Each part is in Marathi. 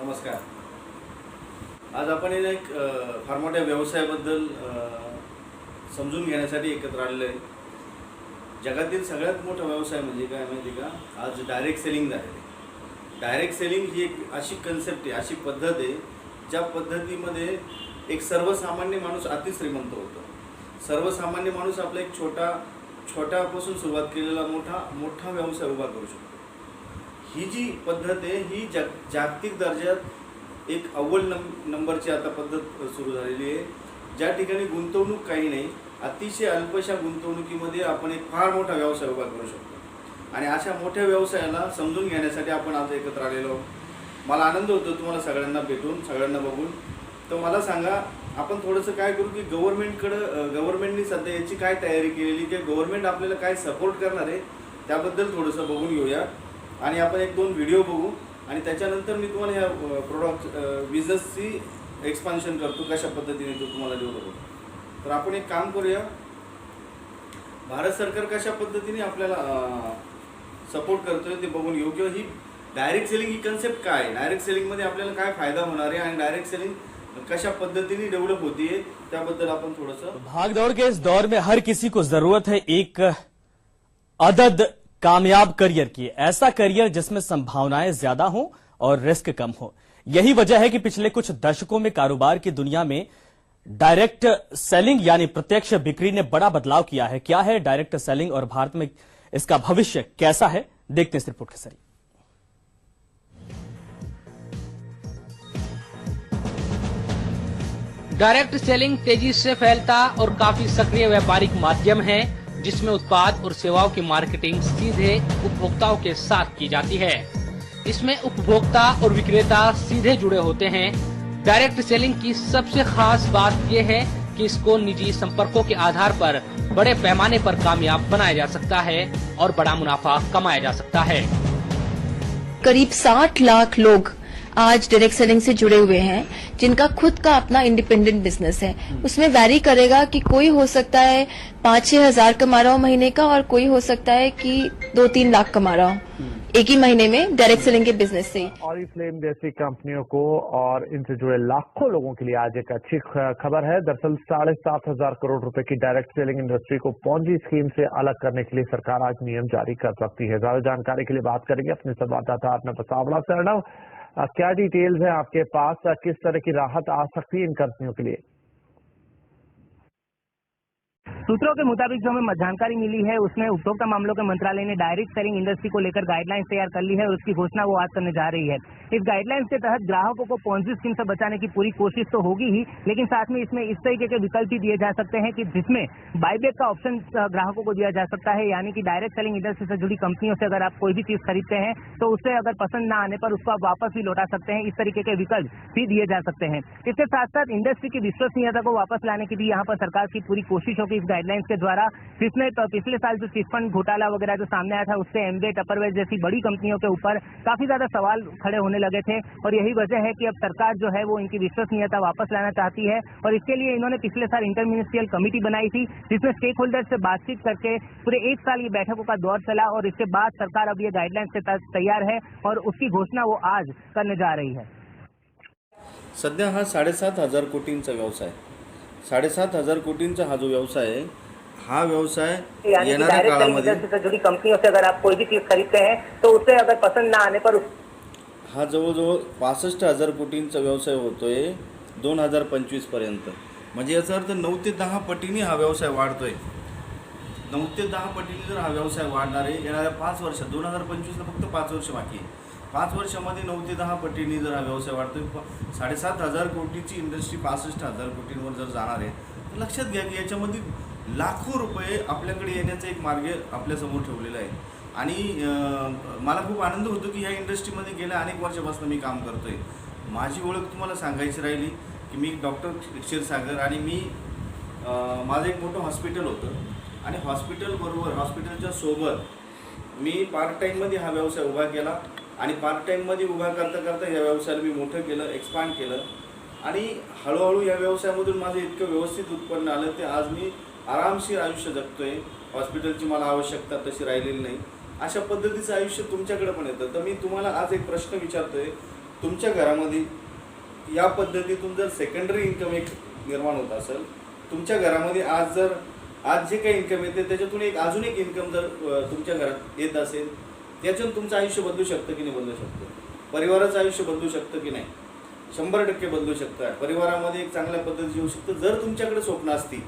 नमस्कार. आज आपण एक फार मोठ्या व्यवसायाबद्दल समजून घेण्यासाठी एकत्र आलेलो आहे. जगातील सगळ्यात मोठा व्यवसाय म्हणजे काय माहिती का? आज डायरेक्ट सेलिंग झालेलं आहे. डायरेक्ट सेलिंग ही एक अशी कन्सेप्ट आहे, अशी पद्धत आहे, ज्या पद्धतीमध्ये एक सर्वसामान्य माणूस अतिश्रीमंत होतो. सर्वसामान्य माणूस आपला एक छोट्यापासून सुरुवात केलेला मोठा व्यवसाय उभा करू शकतो. ही जी पद्धत आहे ही जागतिक दर्जात एक अव्वल नंबरची आता पद्धत सुरू झालेली आहे. ज्या ठिकाणी गुंतवणूक काही नाही, अतिशय अल्पशा गुंतवणुकीमध्ये आपण एक फार मोठा व्यवसाय उभा करू शकतो. आणि अशा मोठ्या व्यवसायाला समजून घेण्यासाठी आपण आज एकत्र आलेलो आहोत. मला आनंद होतो तुम्हाला सगळ्यांना भेटून, सगळ्यांना बघून. तर मला सांगा, आपण थोडंसं काय करू की गव्हर्नमेंटनी सध्या याची काय तयारी केलेली, की गव्हर्नमेंट आपल्याला काय सपोर्ट करणार आहे त्याबद्दल थोडंसं बघून घेऊया. आणि आपण एक दोन व्हिडिओ बघू आणि त्याच्यानंतर मी तुम्हाला ह्या बिझनेसची एक्सपान्शन करतो, कशा पद्धतीने तो तुम्हाला डेव्हलप होतो. तर आपण एक काम करूया, भारत सरकार कशा पद्धतीने आपल्याला सपोर्ट करतोय ते बघून घेऊ. किंवा ही डायरेक्ट सेलिंग ही कन्सेप्ट काय आहे, डायरेक्ट सेलिंगमध्ये आपल्याला काय फायदा होणार आहे आणि डायरेक्ट सेलिंग कशा पद्धतीने डेव्हलप होतीये त्याबद्दल आपण थोडंसं. भागदौड़ के इस दौर में हर किसी को जरूरत है एक अदद कामयाब करियर की, ऐसा करियर जिसमें संभावनाएं ज्यादा हों और रिस्क कम हो. यही वजह है कि पिछले कुछ दशकों में कारोबार की दुनिया में डायरेक्ट सेलिंग यानी प्रत्यक्ष बिक्री ने बड़ा बदलाव किया है. क्या है डायरेक्ट सेलिंग और भारत में इसका भविष्य कैसा है, देखते हैं इस रिपोर्ट के जरिए. डायरेक्ट सेलिंग तेजी से फैलता और काफी सक्रिय व्यापारिक माध्यम है जिसमें उत्पाद और सेवाओं की मार्केटिंग सीधे उपभोक्ताओं के साथ की जाती है. इसमें उपभोक्ता और विक्रेता सीधे जुड़े होते हैं. डायरेक्ट सेलिंग की सबसे खास बात यह है कि इसको निजी संपर्कों के आधार पर बड़े पैमाने पर कामयाब बनाया जा सकता है और बड़ा मुनाफा कमाया जा सकता है. करीब 60 लाख लोग आज डायरेक्ट सेलिंग से जुड़े हुए हैं, जिनका खुद का अपना इंडिपेंडेंट बिजनेस है. उसमें वैरी करेगा कि कोई हो सकता है 5-6 हजार कमा रहा हो महीने का, और कोई हो सकता है कि 2-3 लाख कमा रहा हो एक ही महीने में डायरेक्ट सेलिंग के बिजनेस से ही. ऑरिफ्लेम जैसी कंपनियों को और इनसे जुड़े लाखों लोगों के लिए आज एक अच्छी खबर है. दरअसल 7,500 करोड़ रुपए की डायरेक्ट सेलिंग इंडस्ट्री को पॉन्जी स्कीम से अलग करने के लिए सरकार आज नियम जारी कर सकती है. ज्यादा जानकारी के लिए बात करेंगे अपने संवाददाता अर्नब सावड़ा से. अर्नब, क्या डिटेल्स हैं आपके पास, किस तरह की राहत आ सकती है इन कंपनियों के लिए? सूत्रों के मुताबिक जो हमें जानकारी मिली है उसमें उपभोक्ता मामलों के मंत्रालय ने डायरेक्ट सेलिंग इंडस्ट्री को लेकर गाइडलाइंस तैयार कर ली है और उसकी घोषणा वो आज करने जा रही है. इस गाइडलाइंस के तहत ग्राहकों को पॉन्जी स्कीम से बचाने की पूरी कोशिश तो होगी ही, लेकिन साथ में इसमें इस तरीके के विकल्प भी दिए जा सकते हैं कि जिसमें बाईबैक का ऑप्शन ग्राहकों को दिया जा सकता है. यानी कि डायरेक्ट सेलिंग इंडस्ट्री से जुड़ी कंपनियों से अगर आप कोई भी चीज खरीदते हैं तो उससे अगर पसंद न आने पर उसको आप वापस भी लौटा सकते हैं. इस तरीके के विकल्प भी दिए जा सकते हैं. इसके साथ साथ इंडस्ट्री की विश्वसनीयता को वापस लाने की भी यहाँ पर सरकार की पूरी कोशिश होगी इस गाइडलाइंस के द्वारा. पिछले साल जो चिटफंड घोटाला वगैरह जो सामने आया था उससे एमवे, टपरवेयर जैसी बड़ी कंपनियों के ऊपर काफी ज्यादा सवाल खड़े होने लगे थे, और यही वजह है कि अब सरकार जो है वो इनकी विश्वसनीयता वापस लाना चाहती है. और इसके लिए इन्होंने पिछले साल इंटरमिनिस्ट्रियल कमेटी बनाई थी जिसमें स्टेक होल्डर से बातचीत करके पूरे 1 साल ये बैठकों का दौर चला, और इसके बाद सरकार अब ये गाइडलाइंस के तहत तैयार है और उसकी घोषणा वो आज करने जा रही है. सध्या हा 7,500 कोटींचा व्यवसाय, 7,500 कोटींचा हा जो व्यवसाय आहे, हा व्यवसाय येणाऱ्या काळामध्ये जुड़ी कंपनियों से अगर आप कोई भी चीज खरीदते हैं तो उससे अगर पसंद ना आने पर हा जवळजवळ 65,000 कोटींचा व्यवसाय होतोय 2025 पर्यंत. म्हणजे याचा अर्थ 9 ते 10 पटीने हा व्यवसाय वाढतोय. 9 ते 10 पटीने जर हा व्यवसाय वाढणार आहे येणाऱ्या 5 वर्षात, 2025ला फक्त 5 वर्ष बाकी आहे, 5 वर्षामध्ये 9 ते 10 पटीने जर हा व्यवसाय वाढतोय, 7,500 कोटीची इंडस्ट्री 65,000 कोटींवर जर जाणार आहे, तर लक्षात घ्या की याच्यामध्ये लाखो रुपये आपल्याकडे येण्याचा एक मार्ग आपल्यासमोर ठेवलेला आहे. आणि मला खूप आनंद होतो की ह्या इंडस्ट्रीमध्ये गेल्या अनेक वर्षापासून मी काम करतो आहे. माझी ओळख तुम्हाला सांगायची राहिली की मी डॉक्टर क्षीरसागर, आणि मी माझं एक मोठं हॉस्पिटल होतं, आणि हॉस्पिटलच्या सोबत मी पार्ट टाईममध्ये हा व्यवसाय उभा केला, आणि पार्ट टाईममध्ये उभा करता या व्यवसायाला मी मोठं केलं, एक्सपांड केलं, आणि हळूहळू या व्यवसायामधून माझं इतकं व्यवस्थित उत्पन्न आलं ते आज मी आरामशीर आयुष्य जगतोय. हॉस्पिटलची मला आवश्यकता तशी राहिलेली नाही. अशा पद्धतीचं आयुष्य तुमच्याकडे पण येतं. तर मी तुम्हाला आज एक प्रश्न विचारतोय तुमच्या घरामध्ये या पद्धतीतून जर सेकंडरी इन्कम एक निर्माण होत असेल, तुमच्या घरामध्ये आज जे काही इन्कम येते त्याच्यातून अजून एक इन्कम जर तुमच्या घरात येत असेल, त्याच्यातून तुमचं आयुष्य बदलू शकतं की नाही बदलू शकतं, परिवाराचं आयुष्य बदलू शकतं की नाही, 100% बदलू शकतं. परिवारामध्ये एक चांगल्या पद्धतीने येऊ शकतं जर तुमच्याकडे स्वप्न असतील,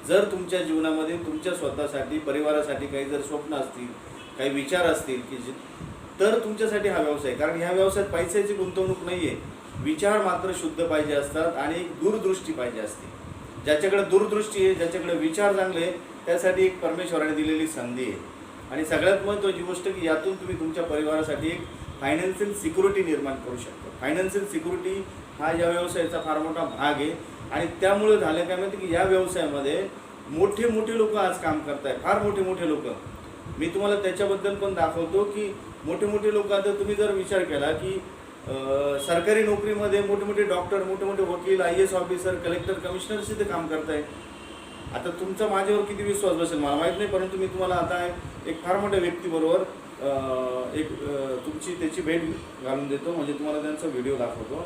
जर तुमच्या जीवनामध्ये तुमच्या स्वतःसाठी परिवारासाठी काही जर स्वप्न असतील, काही विचार असतील की तर तुमच्यासाठी हा व्यवसाय. कारण ह्या व्यवसायात पैशाची गुंतवणूक नाही आहे, विचार मात्र शुद्ध पाहिजे असतात आणि एक दूरदृष्टी पाहिजे असते. ज्याच्याकडे दूरदृष्टी आहे, ज्याच्याकडे विचार चांगले आहे, त्यासाठी एक परमेश्वराने दिलेली संधी आहे. आणि सगळ्यात महत्त्वाची गोष्ट की यातून तुम्ही तुमच्या परिवारासाठी एक फायनान्शियल सिक्युरिटी निर्माण करू शकता. फायनान्शियल सिक्युरिटी हा या व्यवसायाचा फार मोठा भाग आहे. आणि त्यामुळे झालं काय माहिती की या व्यवसायामध्ये मोठे मोठे लोक आज काम करत आहेत, फार मोठे मोठे लोक. मी तुम्हाला त्याच्याबद्दल पण दाखवतो की मोठे मोठे लोक, आता तुम्ही जर विचार केला की सरकारी नोकरीमध्ये मोठे मोठे डॉक्टर, मोठे मोठे वकील, IAS ऑफिसर, कलेक्टर, कमिशनर्स इथे काम करत आहे. आता तुमचा माझ्यावर किती विश्वास बसेल मला माहीत नाही, परंतु मी तुम्हाला आता एक फार मोठ्या व्यक्तीबरोबर तुमची त्याची भेट घालून देतो, म्हणजे तुम्हाला त्यांचा व्हिडिओ दाखवतो.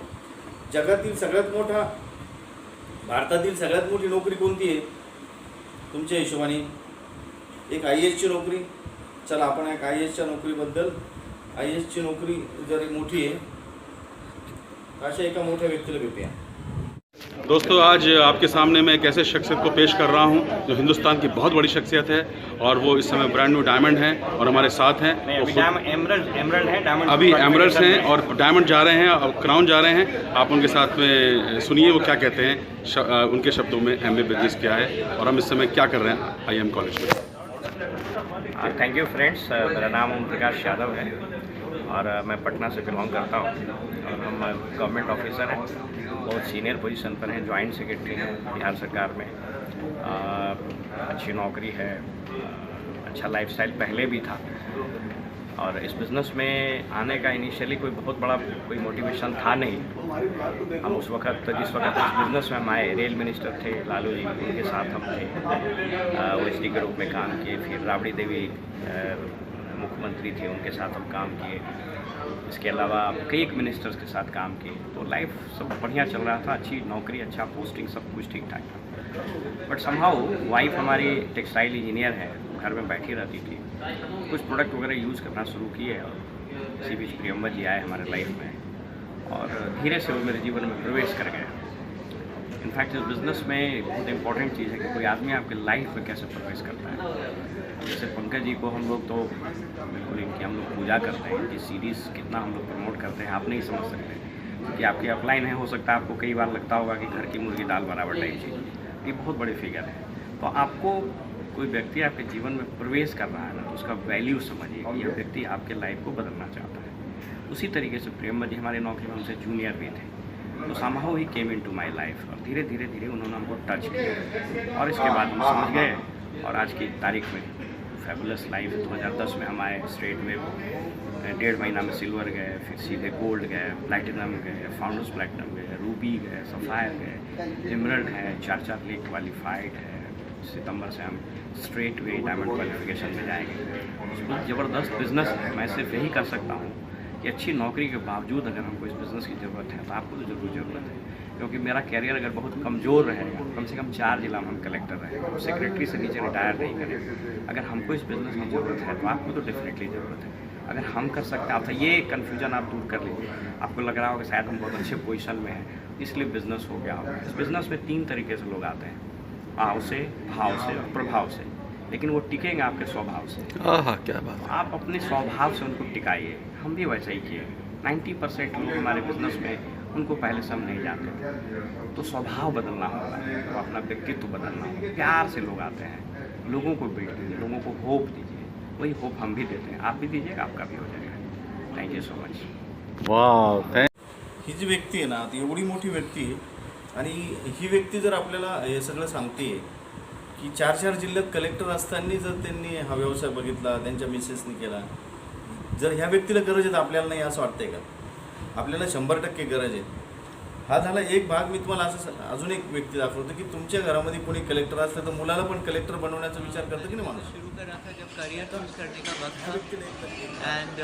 जगातील सगळ्यात मोठा, भारतातील सगळ्यात मोठी नोकरी कोणती आहे तुमच्या हिशोबाने? एक IASची नोकरी. चला आपण एक IASच्या नोकरीबद्दल, IASची नोकरी जर मोठी आहे अशा एका मोठ्या व्यक्तीला भेटूया. दोस्तों, आज आपके सामने मैं एक ऐसे शख्सियत को पेश कर रहा हूं जो हिंदुस्तान की बहुत बड़ी शख्सियत है और वो इस समय ब्रांड न्यू डायमंड हैं और हमारे साथ हैं. एमरल्ड है, डायमंड अभी एमरल्ड्स हैं और डायमंड जा रहे हैं और क्राउन जा रहे हैं. आप उनके साथ में सुनिए वो क्या कहते हैं, उनके शब्दों में MBA बिजनेस क्या है और हम इस समय क्या कर रहे हैं IIM कॉलेज में. Thank you friends. मेरा नाम ओम प्रकाश यादव है और मैं पटना से बिलोंग करता हूँ और हम गवर्नमेंट ऑफिसर हैं, बहुत सीनियर पोजीशन पर हैं, जॉइंट सेक्रेटरी हैं बिहार सरकार में. अच्छी नौकरी है, अच्छा लाइफस्टाइल पहले भी था और इस बिज़नेस में आने का इनिशियली कोई बहुत बड़ा कोई मोटिवेशन था नहीं. हम जिस वक्त इस बिज़नेस में हम आए, रेल मिनिस्टर थे लालू जी, उनके साथ हम थे, OSD के रूप में काम किए. फिर राबड़ी देवी मुख्यमंत्री थे, उनके साथ हम काम किए. इसके अलावा कई मिनिस्टर्स के साथ काम किए. तो लाइफ सब बढ़िया चल रहा था, अच्छी नौकरी, अच्छा पोस्टिंग, सब कुछ ठीक ठाक था. बट समहाउ वाइफ हमारी टेक्सटाइल इंजीनियर है, घर में बैठी रहती थी. कुछ प्रोडक्ट वगैरह यूज़ करना शुरू किए और इसी बीच प्रियंबर जी आए हमारे लाइफ में और धीरे से वो मेरे जीवन में प्रवेश कर गए. इनफैक्ट इस बिज़नेस में बहुत इंपॉर्टेंट चीज़ है कि कोई आदमी आपके लाइफ में कैसे प्रवेश करता है. जैसे पंकज जी को हम लोग तो बिल्कुल इनकी हम लोग पूजा करते हैं, इनकी सीरीज़ कितना हम लोग प्रमोट करते हैं आप नहीं समझ सकते, क्योंकि आपकी अपलाइन है. हो सकता है आपको कई बार लगता होगा कि घर की मुर्गी दाल बराबर टाइप चीज़, ये बहुत बड़ी फिगर है. तो आपको कोई व्यक्ति आपके जीवन में प्रवेश कर रहा है ना, तो उसका वैल्यू समझिए कि यह व्यक्ति आपके लाइफ को बदलना चाहता है. उसी तरीके से प्रियंबर जी हमारी नौकरी में उनसे जूनियर भी थे, तो somehow ही केम इनटू माय लाइफ और धीरे धीरे उन्होंने हमको टच किया और इसके बाद हम समझ गए. और आज की तारीख में फैबुलस लाइफ 2010 में हम आए, स्ट्रेट में 1.5 महीना में सिल्वर गए, फिर सीधे गोल्ड गए, प्लैटिनम गए, फाउंडर्स प्लैटिनम गए, रूबी गए, सफ़ायर गए, एमरल्ड है, 4 लेक क्वालिफाइड है. सितंबर से हम स्ट्रेट वे डायमंड क्वालिफिकेशन में जाएंगे. बहुत ज़बरदस्त बिज़नेस है. मैं सिर्फ यही कर सकता हूँ कि अच्छी नौकरी के बावजूद अगर हमको इस बिज़नेस की ज़रूरत है तो आपको तो ज़रूर ज़रूरत है, क्योंकि मेरा कैरियर अगर बहुत कमज़ोर रहेगा, कम से कम 4 जिला में हम कलेक्टर रहेंगे, सेक्रेटरी से नीचे रिटायर नहीं करेंगे. अगर हमको इस बिज़नेस की ज़रूरत है तो आपको तो डेफिनेटली ज़रूरत है. अगर हम कर सकते हैं, आप ये कन्फ्यूजन आप दूर कर लीजिए. आपको लग रहा होगा शायद हम बहुत अच्छे पोजीशन में हैं इसलिए बिज़नेस हो गया होगा. इस बिज़नेस में 3 तरीके से लोग आते हैं, आव से, भाव से और प्रभाव से, लेकिन वो टिकेंगे आपके स्वभाव से. हाँ, क्या बात. आप अपने स्वभाव से उनको टिकाइए. हम भी वैसा ही किए. 90% लोग हमारे बिज़नेस में उनको पहले से हम नहीं जानते, तो स्वभाव बदलना होगा, तो अपना व्यक्तित्व बदलना होगा. प्यार से लोग आते हैं, लोगों को बिल्ड कीजिए, लोगों को होप दीजिए. वही होप हम भी देते हैं, आप भी दीजिएगा, आपका भी हो जाएगा. Thank you so much. वाह. ही जी व्यक्ती आहे ना, ती एवढी मोठी व्यक्ती आहे आणि ही व्यक्ती जर आपल्याला हे सगळं सांगते की 4 जिल्ह्यात कलेक्टर असताना जर त्यांनी हा व्यवसाय बघितला, त्यांच्या मिसेसनी केला, जर ह्या व्यक्तीला गरज आहे तर आपल्याला नाही असं वाटतंय का? आपल्याला 100% गरज आहे. हा झाला एक भाग. मी तुम्हाला अजून एक व्यक्ती दाखवतो की तुमच्या घरामध्ये कोणी कलेक्टर असलं तर मुलाला पण कलेक्टर बनवण्याचा विचार करतो की नाही माणूस. शुरू करा था जब करियर चूज करने का वक्त था एंड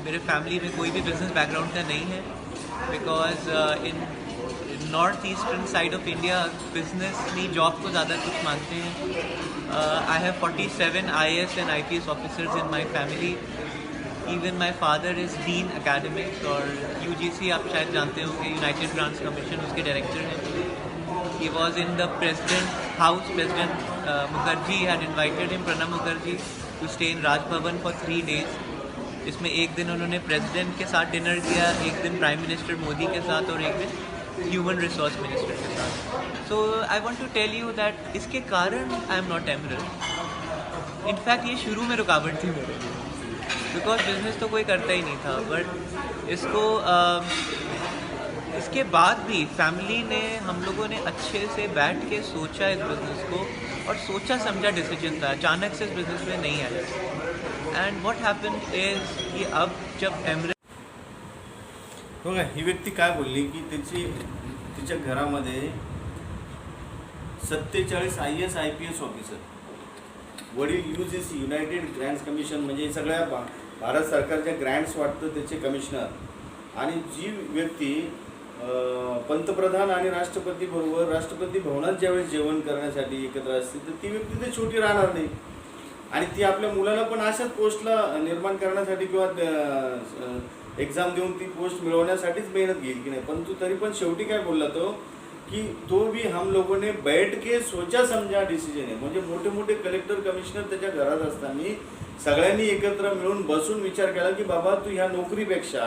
मेरे फैमिली में कोई भी बिजनेस बैकग्राउंड का नहीं है because in north eastern side of India business नहीं जॉब को ज़्यादा कुछ मानते हैं. I have 47 IAS and IPS officers in my family. Even my father is dean academics और UGC आप शायद जानते होंगे यूनाइटेड ग्रांट्स कमीशन उसके डायरेक्टर हैं. He was in the president house. President Mukherjee had invited him, Pranab Mukherjee, to stay in Raj Bhavan for 3 days. इसमें एक दिन उन्होंने प्रेसिडेंट के साथ डिनर किया, एक दिन प्राइम मिनिस्टर मोदी के साथ और एक दिन ह्यूमन रिसोर्स मिनिस्टर के साथ. So I want to tell you that इसके कारण I am not immoral. In fact ये शुरू में रुकावट थी मेरे लिए बिकॉज बिजनेस तो कोई करता ही नहीं था. बट इसको इसके बाद भी फैमिली ने, हम लोगों ने अच्छे से बैठ के सोचा इस बिज़नेस को और सोचा समझा डिसीजन था. अचानक से इस बिज़नेस में नहीं आया. एंड व्हाट हैपेंड इज कि अब जब एमरेट बघा ही व्यक्ती काय बोलली की तिच्या घरामध्ये 47 IAS IPS ऑफिसर, वडील UGC युनायटेड ग्रँट्स कमिशन म्हणजे सगळ्या भारत सरकारच्या ग्रँट्स वाटतं त्याचे कमिशनर. आणि जी व्यक्ती पंतप्रधान आणि राष्ट्रपती बरोबर राष्ट्रपती भवनात ज्यावेळेस जेवण करण्यासाठी एकत्र असते तर ती व्यक्ती तर छोटी राहणार नाही. आणि ती आपल्या मुलाला पण अशाच पोस्टला निर्माण करण्यासाठी किंवा एक्झाम देऊन ती पोस्ट मिळवण्यासाठीच मेहनत घेईल की नाही. परंतु तरी पण शेवटी काय बोलला तो कि तो भी हम लोगों ने बैठ के सोचा समझा डिसिजन आहे. म्हणजे मोठे मोठे कलेक्टर कमिशनर त्याच्या घरात असताना सगळ्यांनी एकत्र मिळून बसून विचार केला की बाबा तू ह्या नोकरीपेक्षा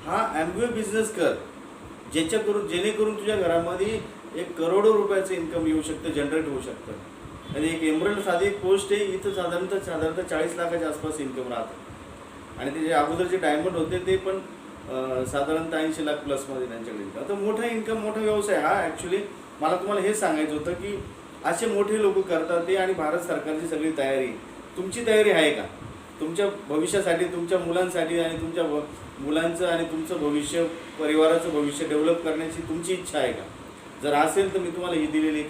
हा ॲम्बे बिझनेस कर जेणेकरून तुझ्या घरामध्ये 1 करोडो रुपयाचं इन्कम येऊ शकतं, जनरेट होऊ शकतं. आणि एक एमरल्ड साधी एक पोस्ट आहे इथं साधारणतः 40 लाखाच्या आसपास इन्कम राहतं. आणि त्याचे अगोदरचे डायमंड होते ते पण साधारणतः 80 लाख प्लसमध्ये त्यांच्याकडे. आता मोठा इन्कम मोठा व्यवसाय हा. ॲक्च्युली मला तुम्हाला हे सांगायचं होतं की असे मोठे लोक करतात ते. आणि भारत सरकारची सगळी तयारी, तुमची तयारी आहे का तुमच्या भविष्यासाठी, तुमच्या मुलांसाठी आणि तुमच्या मुलांचं आणि तुमचं भविष्य, परिवाराचं भविष्य डेव्हलप करण्याची तुमची इच्छा आहे का? जर असेल तर मी तुम्हाला ही दिलेली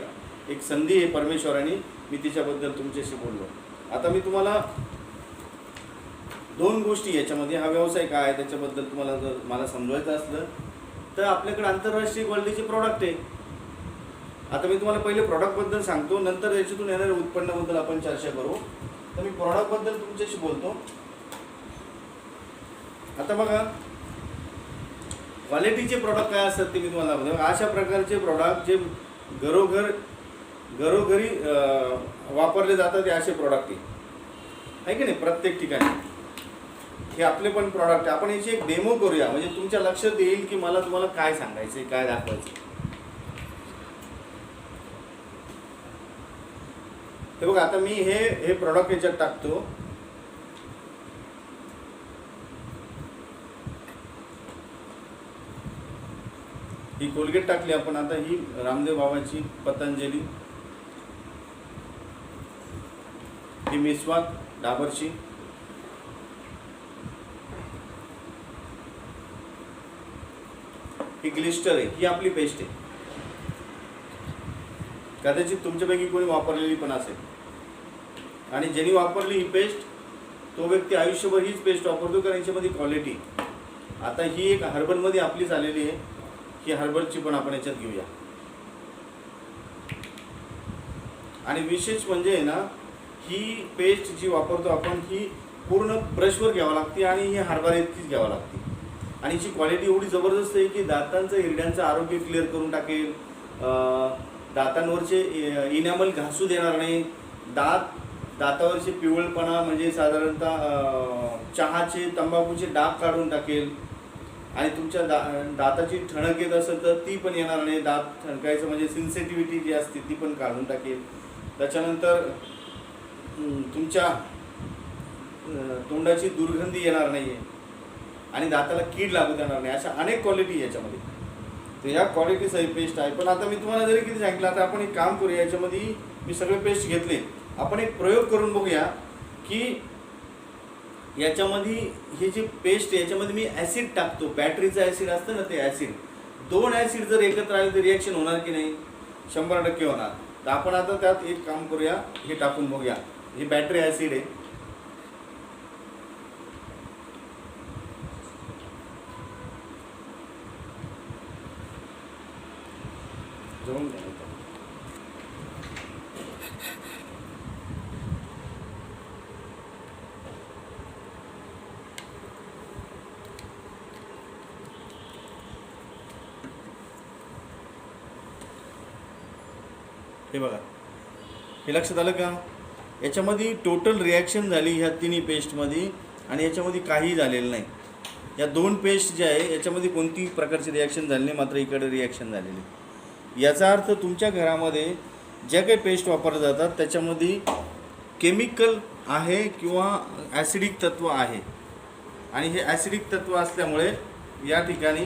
एक संधी आहे परमेश्वराने, मी तिच्याबद्दल तुमच्याशी बोललो. आता मी तुम्हाला 2 गोष्टी याच्यामध्ये, हा व्यवसाय काय आहे त्याच्याबद्दल तुम्हाला जर मला समजवायचं असलं तर आपल्याकडे आंतरराष्ट्रीय क्वालिटीचे प्रॉडक्ट आहे. आता मी तुम्हाला पहिले प्रॉडक्टबद्दल सांगतो, नंतर याच्यातून येणाऱ्या उत्पन्नाबद्दल आपण चर्चा करू. तर मी प्रॉडक्टबद्दल तुमच्याशी बोलतो. आता बघा क्वालिटीचे प्रॉडक्ट काय असतात ते मी तुम्हाला दाखवतो. अशा प्रकारचे प्रॉडक्ट जे घरोघरी वापरले जातात ते असे प्रॉडक्ट आहे की नाही प्रत्येक ठिकाणी. हे आपले पण प्रॉडक्ट आहे. आपण याची एक डेमो करूया म्हणजे तुमच्या लक्षात येईल की मला तुम्हाला काय सांगायचं आहे, काय दाखवायचं. हे बघा आता मी हे प्रॉडक्ट याच्यात टाकतो. ही कोलगेट टाकली आपण. आता ही रामदेव बाबाची पतंजली, ही मिसवाक डाबरची, ही ग्लिस्टर आहे, ही आपली पेस्ट आहे. कदाचित तुमच्यापैकी कोणी वापरलेली पण असेल. आणि ज्यांनी वापरली ही पेस्ट तो व्यक्ती आयुष्यभर हीच पेस्ट वापरतो कारण याच्यामध्ये क्वालिटी. आता ही एक हर्बलमध्ये आपलीच आलेली आहे. ही हर्बलची पण आपण याच्यात घेऊया. आणि विशेष म्हणजे ना ही पेस्ट जी वापरतो आपण ही पूर्ण ब्रशवर घ्यावं लागते आणि ही हरभरा इतकीच घ्यावं लागते. आणि हिची क्वालिटी एवढी जबरदस्त आहे की दातांचं, हिरड्यांचं आरोग्य क्लिअर करून टाकेल. दातांवरचे इनॅमल घासू देणार नाही. दातावरचे पिवळपणा म्हणजे साधारणतः चहाचे, तंबाखूचे डाग काढून टाकेल. आणि तुमच्या दाताची ठणक येत असेल तर ती पण येणार नाही. दात ठणकायचं म्हणजे सेन्सिटिव्हिटी जी असते ती पण काढून टाकेल. त्याच्यानंतर तुमच्या तोंडाची दुर्गंधी येणार नाही आहे आणि दाताला कीड लागू देणार नाही. अशा अनेक क्वालिटी याच्यामध्ये. तर या क्वालिटीचं ही पेस्ट आहे. पण आता मी तुम्हाला जरी किती सांगितलं, आता आपण एक काम करूया. याच्यामध्ये मी सगळे पेस्ट घेतले. आपण एक प्रयोग करून बघूया की याच्यामध्ये ही जी पेस्ट आहे याच्यामध्ये मी ॲसिड टाकतो. बॅटरीचं ॲसिड असतं ना ते ॲसिड 2 ॲसिड जर एकत्र आले तर रिॲक्शन होणार की नाही? 100% होणार. तर आपण आता त्यात एक काम करूया, हे टाकून बघूया. हे बॅटरी ॲसिड आहे. जाऊन घ्या. हे बघा, हे लक्षात आलं का? याच्यामध्ये टोटल रिॲक्शन झाली ह्या तिन्ही पेस्टमध्ये आणि याच्यामध्ये काहीही झालेलं नाही. या 2 पेस्ट ज्या आहे याच्यामध्ये कोणतीही प्रकारची रिॲक्शन झाली नाही, मात्र इकडे रिॲक्शन झालेली. याचा अर्थ तुमच्या घरामध्ये ज्या काही पेस्ट वापरल्या जातात त्याच्यामध्ये केमिकल आहे किंवा ॲसिडिक तत्व आहे. आणि हे ॲसिडिक तत्व असल्यामुळे या ठिकाणी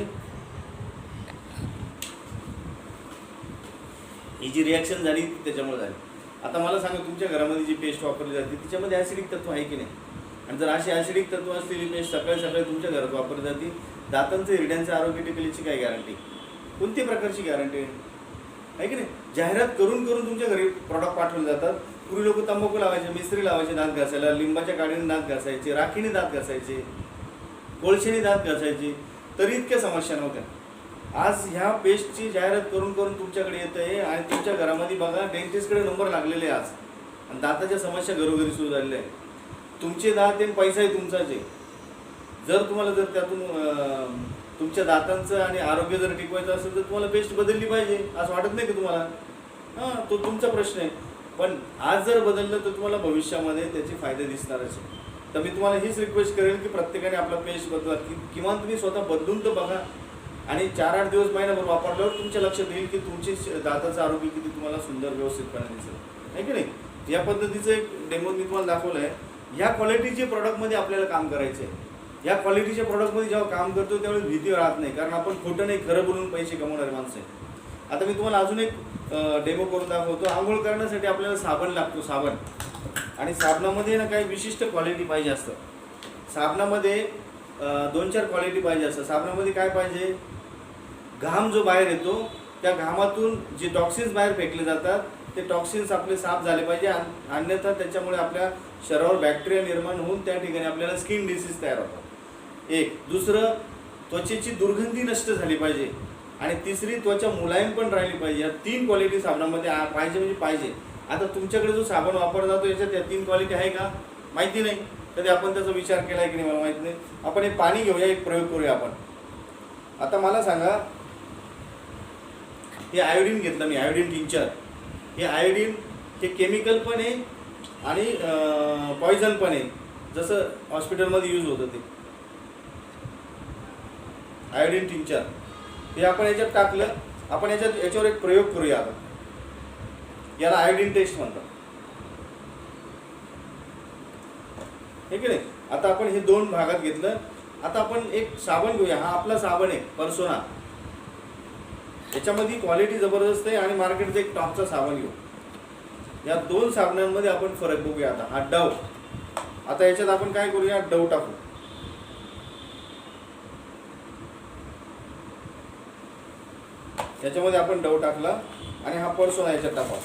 ही जी रिॲक्शन झाली ती त्याच्यामुळे झाली. आता मला सांगा, तुमच्या घरामध्ये जी पेस्ट वापरली जाते तिच्यामध्ये ॲसिडिक तत्व आहे की नाही? आणि जर अशी ॲसिडिक तत्व असलेली पेस्ट सकाळी सकाळी तुमच्या घरात वापरली जाते, दातांचं हिरड्यांचं आरोग्य टिकलीची काय गॅरंटी? कोणती प्रकारची गॅरंटी आहे की नाही? जाहिरात करून करून तुमच्या घरी प्रॉडक्ट पाठवले जातात. पूर्वी लोक तंबाखू लावायचे, मिस्त्री लावायचे दात घासायला, लिंबाच्या काडीने दात घासायचे, राखीने दात घासायचे, कोळशेने दात घासायचे, तरी इतक्या समस्या नव्हत्या. आज ह्या पेस्टची जाहिरात करून करून तुमच्याकडे येतं आहे आणि तुमच्या घरामध्ये बघा डेंटिस्टकडे नंबर लागलेले आज, आणि दाताच्या समस्या घरोघरी सुरू झालेल्या आहे. तुमचे दात आहे, पैसाही तुमचाच आहे. जर त्यातून तुमच्या दातांचं आणि आरोग्य जर टिकवायचं असेल तर तुम्हाला पेस्ट बदलली पाहिजे, असं वाटत नाही का तुम्हाला? हां, तो तुमचा प्रश्न आहे. पण आज जर बदललं तर तुम्हाला भविष्यामध्ये त्याचे फायदे दिसणारच आहे. तर मी तुम्हाला हीच रिक्वेस्ट करेन की प्रत्येकाने आपला पेस्ट बदला, की किमान तुम्ही स्वतः बदलून तर बघा. आणि 4-8 दिवस महिनाभर वापरल्यावर तुमच्या लक्षात येईल की तुमची दाताचं आरोग्य किती तुम्हाला सुंदर व्यवस्थितपणे दिसेल, आहे की नाही? या पद्धतीचं एक डेमो मी तुम्हाला दाखवलं आहे. ह्या क्वालिटीचे प्रॉडक्टमध्ये आपल्याला काम करायचं आहे. या क्वालिटीच्या प्रॉडक्टमध्ये जेव्हा काम करतो त्यावेळेस भीती राहत नाही, कारण आपण खोटं नाही खरं बोलून पैसे कमवणारे माणसं आहे. आता मी तुम्हाला अजून एक डेमो करून दाखवतो. आंघोळ करण्यासाठी आपल्याला साबण लागतो, साबण. आणि साबणामध्ये ना काही विशिष्ट क्वालिटी पाहिजे असतं. साबणामध्ये 2-4 क्वालिटी पाहिजे असतं. साबणामध्ये काय पाहिजे? घाम जो बाहेर येतो त्या घामातून जे टॉक्सिन्स बाहेर फेकले जातात ते टॉक्सिन्स आपले साफ झाले पाहिजे, अन्यथा त्याच्यामुळे आपल्या शरीरावर बॅक्टेरिया निर्माण होऊन त्या ठिकाणी आपल्याला स्किन डिसीज तयार होतात. एक. दुसरं, त्वचेची दुर्गंधी नष्ट झाली पाहिजे. आणि तिसरी, त्वचा मुलायम पण राहिली पाहिजे. या 3 क्वालिटी साबणामध्ये पाहिजे म्हणजे पाहिजे. आता तुमच्याकडे जो साबण वापरला जातो याच्यात त्या 3 क्वालिटी आहे का? माहिती नाही. कधी आपण त्याचा विचार केला आहे की नाही मला माहिती नाही. आपण एक पाणी घेऊया, एक प्रयोग करूया आपण. आता मला सांगा, हे आयोडीन घेतलं मी, आयोडीन टिंचर. हे आयोडीन हे केमिकल पण आहे आणि पॉयझन पण आहे, जसं हॉस्पिटलमध्ये यूज होतं ते आयोडीन टिंचर. हे आपण याच्यात टाकलं. आपण याच्यावर एक प्रयोग करूया आता. याला आयोडीन टेस्ट म्हणतात, हे की नाही? आता आपण हे 2 भागात घेतलं. आता आपण एक साबण घेऊया. हा आपला साबण आहे, पर्सोना. याच्यामध्ये क्वालिटी जबरदस्त आहे आणि मार्केटचा एक टॉपचा साबण घेऊ. या 2 साबणांमध्ये आपण फरक बघूया. आता हा डव. आता याच्यात आपण काय करूया? डव टाकू. याच्यामध्ये आपण डव टाकला आणि हा पर्सोना याच्यात टाकू.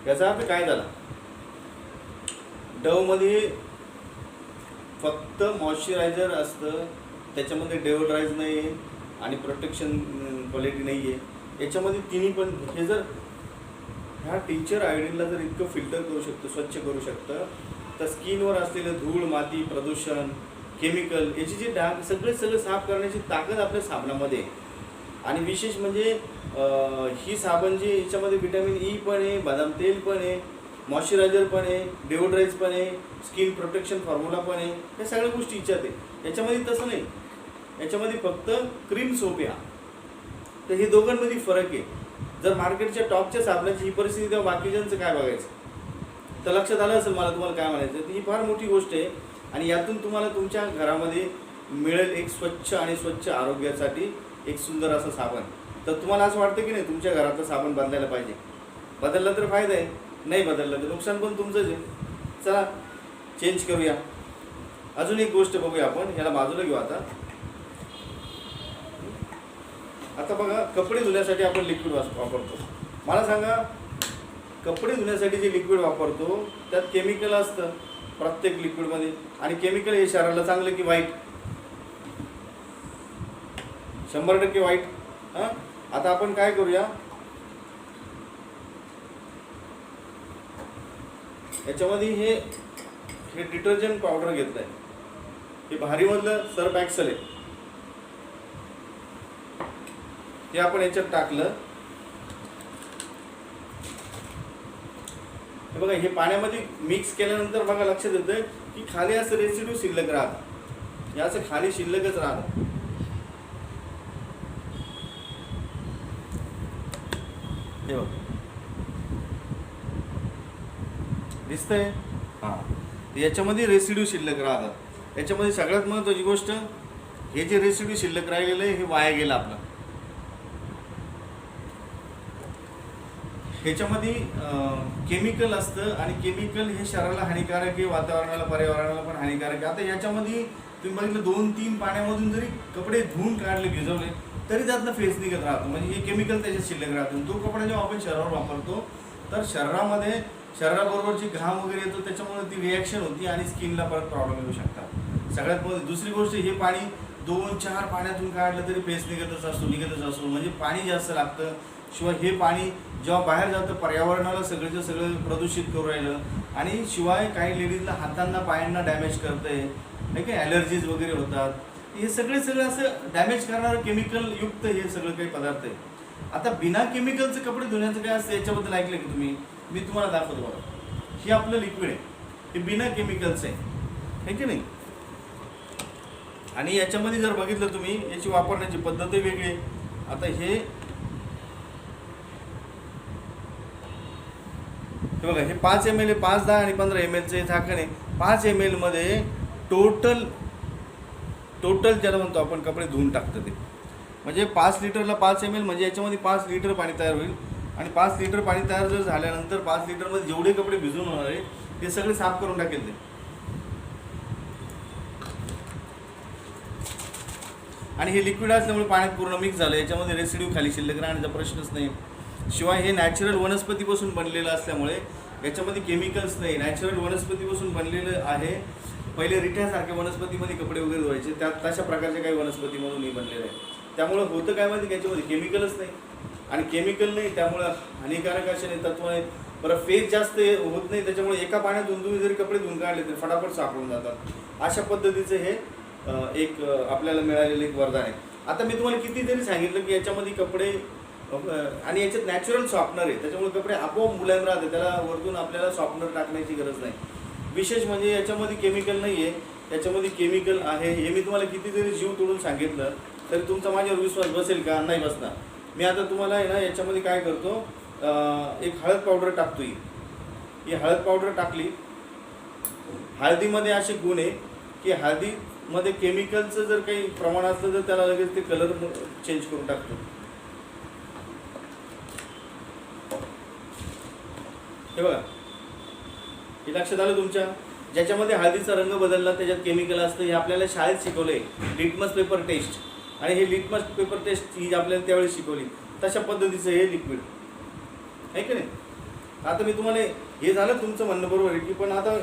याचा अर्थ काय झाला? डवमध्ये फक्त मॉइश्चरायझर असतं, त्याच्यामध्ये डेओड्राईज नाही आहे आणि प्रोटेक्शन क्वालिटी नाही आहे. याच्यामध्ये तिन्ही पण हे जर ह्या टिंचर आयोडीनला जर इतकं फिल्टर करू शकतं, स्वच्छ करू शकतं, तर स्किनवर असलेलं धूळ, माती, प्रदूषण, केमिकल याची जे डाग सगळे साफ करण्याची ताकद आपल्या साबणामध्ये आहे. आणि विशेष म्हणजे ही साबण जी याच्यामध्ये व्हिटॅमिन ई पण आहे, बदाम तेल पण आहे, मॉइश्चरायझर पण आहे, डेओड्राईज पण आहे, स्किन प्रोटेक्शन फॉर्म्युला पण आहे. या सगळ्या गोष्टी याच्यात आहे. याच्यामध्ये तसं नाही. याच्यामध्ये फक्त क्रीम सोप आहे. तर हे दोघांमध्ये फरक आहे. जर मार्केटच्या टॉपच्या साबणाची ही परिस्थिती तेव्हा बाकीच्यांचं काय बघायचं. तर लक्षात आलं असेल मला तुम्हाला काय म्हणायचं. तर ही फार मोठी गोष्ट आहे आणि यातून तुम्हाला तुमच्या घरामध्ये मिळेल एक स्वच्छ आणि स्वच्छ आरोग्यासाठी एक सुंदर असं साबण. तर तुम्हाला असं वाटतं की नाही तुमच्या घरातलं साबण बदलायला पाहिजे. बदललं तर फायदा आहे, नाही बदललं तर नुकसान पण तुमचंच आहे. चला चेंज करूया. अजून एक गोष्ट बघूया आपण. ह्याला बाजूला घेऊ आता. आता बघा, कपडे धुण्यासाठी आपण लिक्विड वापरतो. मला सांगा, कपडे धुण्यासाठी जे लिक्विड वापरतो त्यात केमिकल असतं प्रत्येक लिक्विडमध्ये. आणि केमिकल हे शरीराला चांगलं की वाईट? 100% वाईट. हां, आता आपण काय करूया, याच्यामध्ये हे डिटर्जंट पावडर घेतलं आहे. हे भारीमधलं सर्फ एक्सेल आहे. हे आपण याच्यात टाकलं. हे बघा, हे पाण्यामध्ये मिक्स केल्यानंतर बघा लक्षात येतं की खाली असं रेसिड्यू शिल्लक राहतं. हे असं खाली शिल्लकच राहतं. हे बघ, दिसतंय? हां, याच्यामध्ये रेसिड्यू शिल्लक राहतात. याच्यामध्ये सगळ्यात महत्त्वाची गोष्ट, हे जे रेसिड्यू शिल्लक राहिलेलं आहे हे वाया गेलं आपलं. ह्याच्यामध्ये केमिकल असतं आणि केमिकल हे शरीराला हानिकारक आहे, वातावरणाला पर्यावरणाला पण हानिकारक आहे. आता याच्यामध्ये तुम्ही बघितलं 2-3 पाण्यामधून जरी कपडे धुवून काढले, भिजवले, तरी त्यातनं फेस निघत राहतो. म्हणजे हे केमिकल त्याच्यात शिल्लक राहतो. तो कपडा जेव्हा आपण शरीरावर वापरतो तर शरीराबरोबर जे घाम वगैरे येतो त्याच्यामुळे ती रिॲक्शन होती आणि स्किनला परत प्रॉब्लेम येऊ शकतात. सगळ्यात महत्त्वाची दुसरी गोष्ट, हे पाणी 2-4 पाण्यातून काढलं तरी फेस निघतच असतो. म्हणजे पाणी जास्त लागतं. शिवाय हे पाणी जेव्हा बाहेर जातं पर्यावरणाला सगळ्याचं सगळं प्रदूषित करू राहिलं. आणि शिवाय काही लेडीजला हातांना पायांना डॅमेज करतंय, नाही का, ॲलर्जीज वगैरे होतात. हे सगळं असं डॅमेज करणारं केमिकल युक्त हे सगळं काही पदार्थ आहे. आता बिना केमिकलचं कपडे धुण्याचं काय असतं याच्याबद्दल ऐकलं की तुम्ही? मी तुम्हाला दाखवतो बघा. हे आपलं लिक्विड आहे, हे बिना केमिकलचं आहे की नाही. आणि याच्यामध्ये जर बघितलं तुम्ही, याची वापरण्याची पद्धत वेगळी आहे. आता हे बघा, हे 5 ml आहे. 5, 10 आणि 15 ml हे झाकण आहे. 5 ml मध्ये टोटल ज्याला म्हणतो आपण कपडे धुवून टाकतं ते. म्हणजे 5 लिटरला 5 ml म्हणजे याच्यामध्ये 5 लिटर पाणी तयार होईल. आणि 5 लिटर पाणी तयार जर झाल्यानंतर 5 लिटरमध्ये जेवढे कपडे भिजून होणार आहे ते सगळे साफ करून टाकेल ते. आणि हे लिक्विड असल्यामुळे पाण्यात पूर्ण मिक्स झालं. याच्यामध्ये रेसिड्यू खाली शिल्लक राहण्याचा प्रश्नच नाही. शिवाय हे नॅचरल वनस्पतीपासून बनलेलं असल्यामुळे याच्यामध्ये केमिकल्स नाही. नॅचरल वनस्पतीपासून बनलेलं आहे. पहिले रिठ्यासारख्या वनस्पतीमध्ये कपडे वगैरे धुवायचे, त्यात तशा प्रकारच्या काही वनस्पतीमधून हे बनलेलं आहे. त्यामुळं होतं काय माहिती, याच्यामध्ये केमिकलच नाही. आणि केमिकल नाही त्यामुळं हानिकारक असे नाही तत्व आहेत. बरं, फेस जास्त होत नाही. त्याच्यामुळे एका पाण्यातून तुम्ही जरी कपडे धुवून काढले तरी फटाफट साफ होऊन जातात. अशा पद्धतीचं हे एक आपल्याला मिळालेलं एक वरदान आहे. आता मी तुम्हाला कितीतरी सांगितलं की याच्यामध्ये कपडे आणि याच्यात नॅचरल सॉफ्टनर आहे. त्याच्यामुळे कपडे आपोआप मुलायम राहते. त्याला वरतून आपल्याला सॉफ्टनर टाकण्याची गरज नाही. विशेष म्हणजे याच्यामध्ये केमिकल नाही आहे, याच्यामध्ये केमिकल आहे. हे मी तुम्हाला कितीतरी जीव तोडून सांगितलं तरी तुमचा माझ्यावर विश्वास बसेल का? नाही बसणार. मी आता तुम्हाला आहे ना याच्यामध्ये काय करतो, एक हळद पावडर टाकतो. ही हळद पावडर टाकली. हळदीमध्ये असे गुण आहे की हळदीमध्ये केमिकलचं जर काही प्रमाण असलं तर त्याला लगेच ते कलर चेंज करून टाकतो. हे बघा, हे लक्षात आलं तुमच्या? ज्याच्यामध्ये हळदीचा रंग बदलला त्याच्यात केमिकल असतं. हे आपल्याला शाळेत शिकवलंय, लिटमस पेपर टेस्ट. आणि हे लिटमस पेपर टेस्ट ही आपल्याला त्यावेळी शिकवली. तशा पद्धतीचं हे लिक्विड आहे की नाही. आता मी तुम्हाला हे झालं तुमचं म्हणणं बरोबर आहे की, पण आता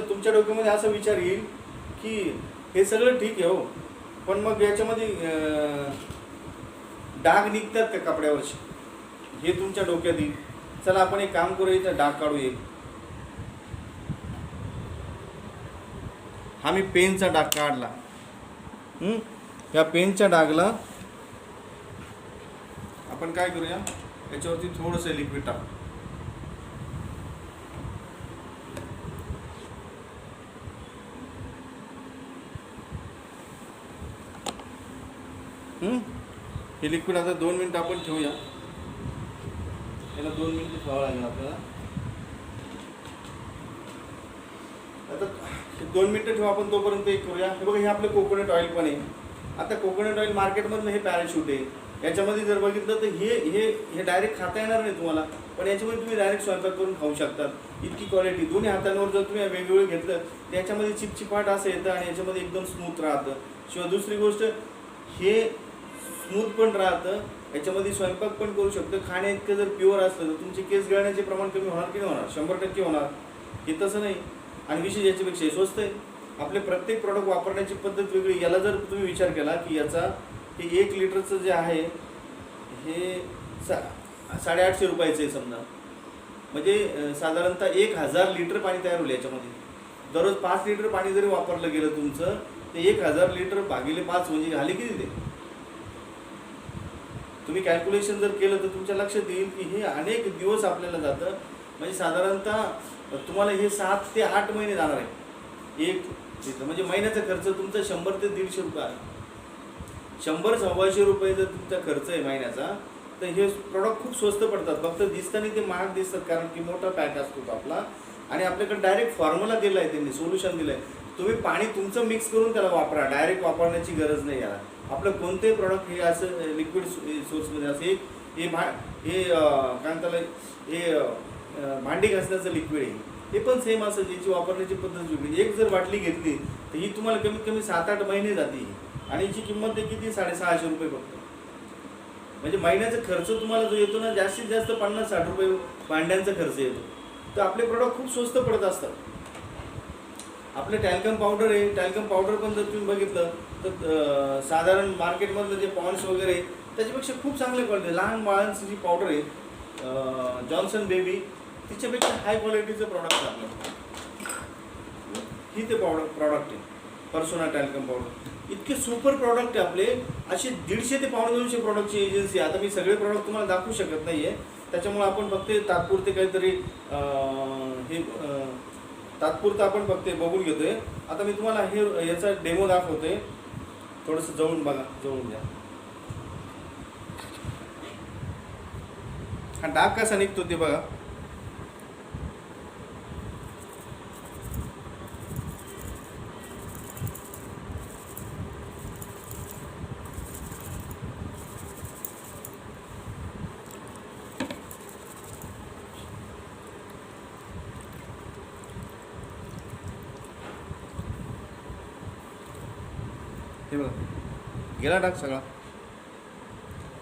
तुमच्या डोक्यामध्ये असा विचार येईल की हे सगळं ठीक आहे हो, पण मग याच्यामध्ये डाग निघतात का कपड्यावरचे, हे तुमच्या डोक्यात येईल. चला आपण एक काम करूया, इथं डाग काढूया. हा मी पेनचा डाग काढला. या पेनच्या डागला आपण काय करूया, याच्यावरती थोडंसं लिक्विड टाकू. हे लिक्विड आता 2 मिनिटं आपण ठेवूया. याला 2 मिनिटं ठेवावं लागेल आपल्याला. आता 2 मिनिटं ठेवू आपण, तोपर्यंत एक करूया. हे बघा, हे आपलं कोकोनट ऑइल पण आहे. आता कोकोनट ऑइल मार्केटमधलं हे पॅराशूट आहे. याच्यामध्ये जर बघितलं तर हे डायरेक्ट खाता येणार नाही तुम्हाला, पण याच्यामध्ये तुम्ही डायरेक्ट स्वयंपाक करून खाऊ शकतात. इतकी क्वालिटी. दोन्ही हातांवर जर तुम्ही वेगवेगळं घेतलं तर याच्यामध्ये चिपचिपाट असं येतं आणि याच्यामध्ये एकदम स्मूथ राहतं. शिवाय दुसरी गोष्ट, हे स्मूथ पण राहतं. याच्यामध्ये स्वयंपाक पण करू शकतो. खाण्या इतकं जर प्युअर असलं तर तुमचे केस गळण्याचे प्रमाण कमी होणार की नाही होणार? 100% होणार. हे तसं नाही. आणि विशेष याच्यापेक्षा स्वस्त आहे. आपले प्रत्येक प्रॉडक्ट वापरण्याची पद्धत वेगळी. याला जर तुम्ही विचार केला की याचा हे 1 लिटरचं जे आहे हे 850 रुपयाचं आहे समजा, म्हणजे साधारणतः 1000 लिटर पाणी तयार होईल याच्यामध्ये. दररोज 5 लिटर पाणी जरी वापरलं गेलं तुमचं, ते 1000 लिटर भागिले 5 म्हणजे झाले किती ते? तुम्ही कॅल्क्युलेशन जर केलं तर तुमच्या लक्षात येईल की हे अनेक दिवस आपल्याला जातं. म्हणजे साधारणतः तुम्हाला हे 7 ते 8 महिने जाणार आहे 1 लिटर. म्हणजे महिन्याचा खर्च तुमचा 100 ते 150 रुपये आहे. 100-125 रुपये जर तुमचा खर्च आहे महिन्याचा, तर हे प्रॉडक्ट खूप स्वस्त पडतात. फक्त दिसताना ते महाग दिसतात कारण की मोठा पॅक असतो आपला. आणि आपल्याकडे डायरेक्ट फॉर्म्युला दिला आहे, त्यांनी सोल्युशन दिलं आहे. तुम्ही पाणी तुमचं मिक्स करून त्याला वापरा, डायरेक्ट वापरण्याची गरज नाही याला. आपलं कोणतेही प्रॉडक्ट हे असं लिक्विड सोर्समध्ये असं हे काय म्हणतात, हे भांडी घासण्याचं लिक्विड आहे, हे पण सेम असं, ज्याची वापरण्याची पद्धत वेगळी. एक जर बाटली घेतली तर ही तुम्हाला कमीत कमी 7-8 महिने जाते. आणि याची किंमत आहे किती? 650 रुपये फक्त. म्हणजे महिन्याचा खर्च तुम्हाला जो येतो ना, जास्तीत जास्त 50-60 रुपये भांड्यांचा खर्च येतो. तर आपले प्रोडक्ट खूप स्वस्त पडत असतात. आपले टॅल्कम पावडर आहे. टॅल्कम पावडर पण जर तुम्ही बघितलं तर साधारण मार्केटमधलं जे पॉन्ड्स वगैरे त्याच्यापेक्षा खूप चांगल्या क्वालिटी. लहान बाळांची जी पावडर आहे जॉन्सन बेबी, तिच्यापेक्षा हाय क्वालिटीचं प्रॉडक्ट आहे आपलं. ही ते प्रॉडक्ट आहे पर्सोना टॅल्कम पावडर. इतके सुपर प्रॉडक्ट आहे आपले. असे 150 ते 250 प्रॉडक्टची एजन्सी. आता मी सगळे प्रॉडक्ट तुम्हाला दाखवू शकत नाही आहे, त्याच्यामुळे आपण फक्त तात्पुरते काहीतरी हे तात्पुरतं आपण फक्त बघून घेतोय. आता मी तुम्हाला हे याचा डेमो दाखवतोय. थोडंसं जवळून बघा, जवळून द्या. हा डाग कसा निघतो ते बघा. हे बघा, गेला डाग सगळा.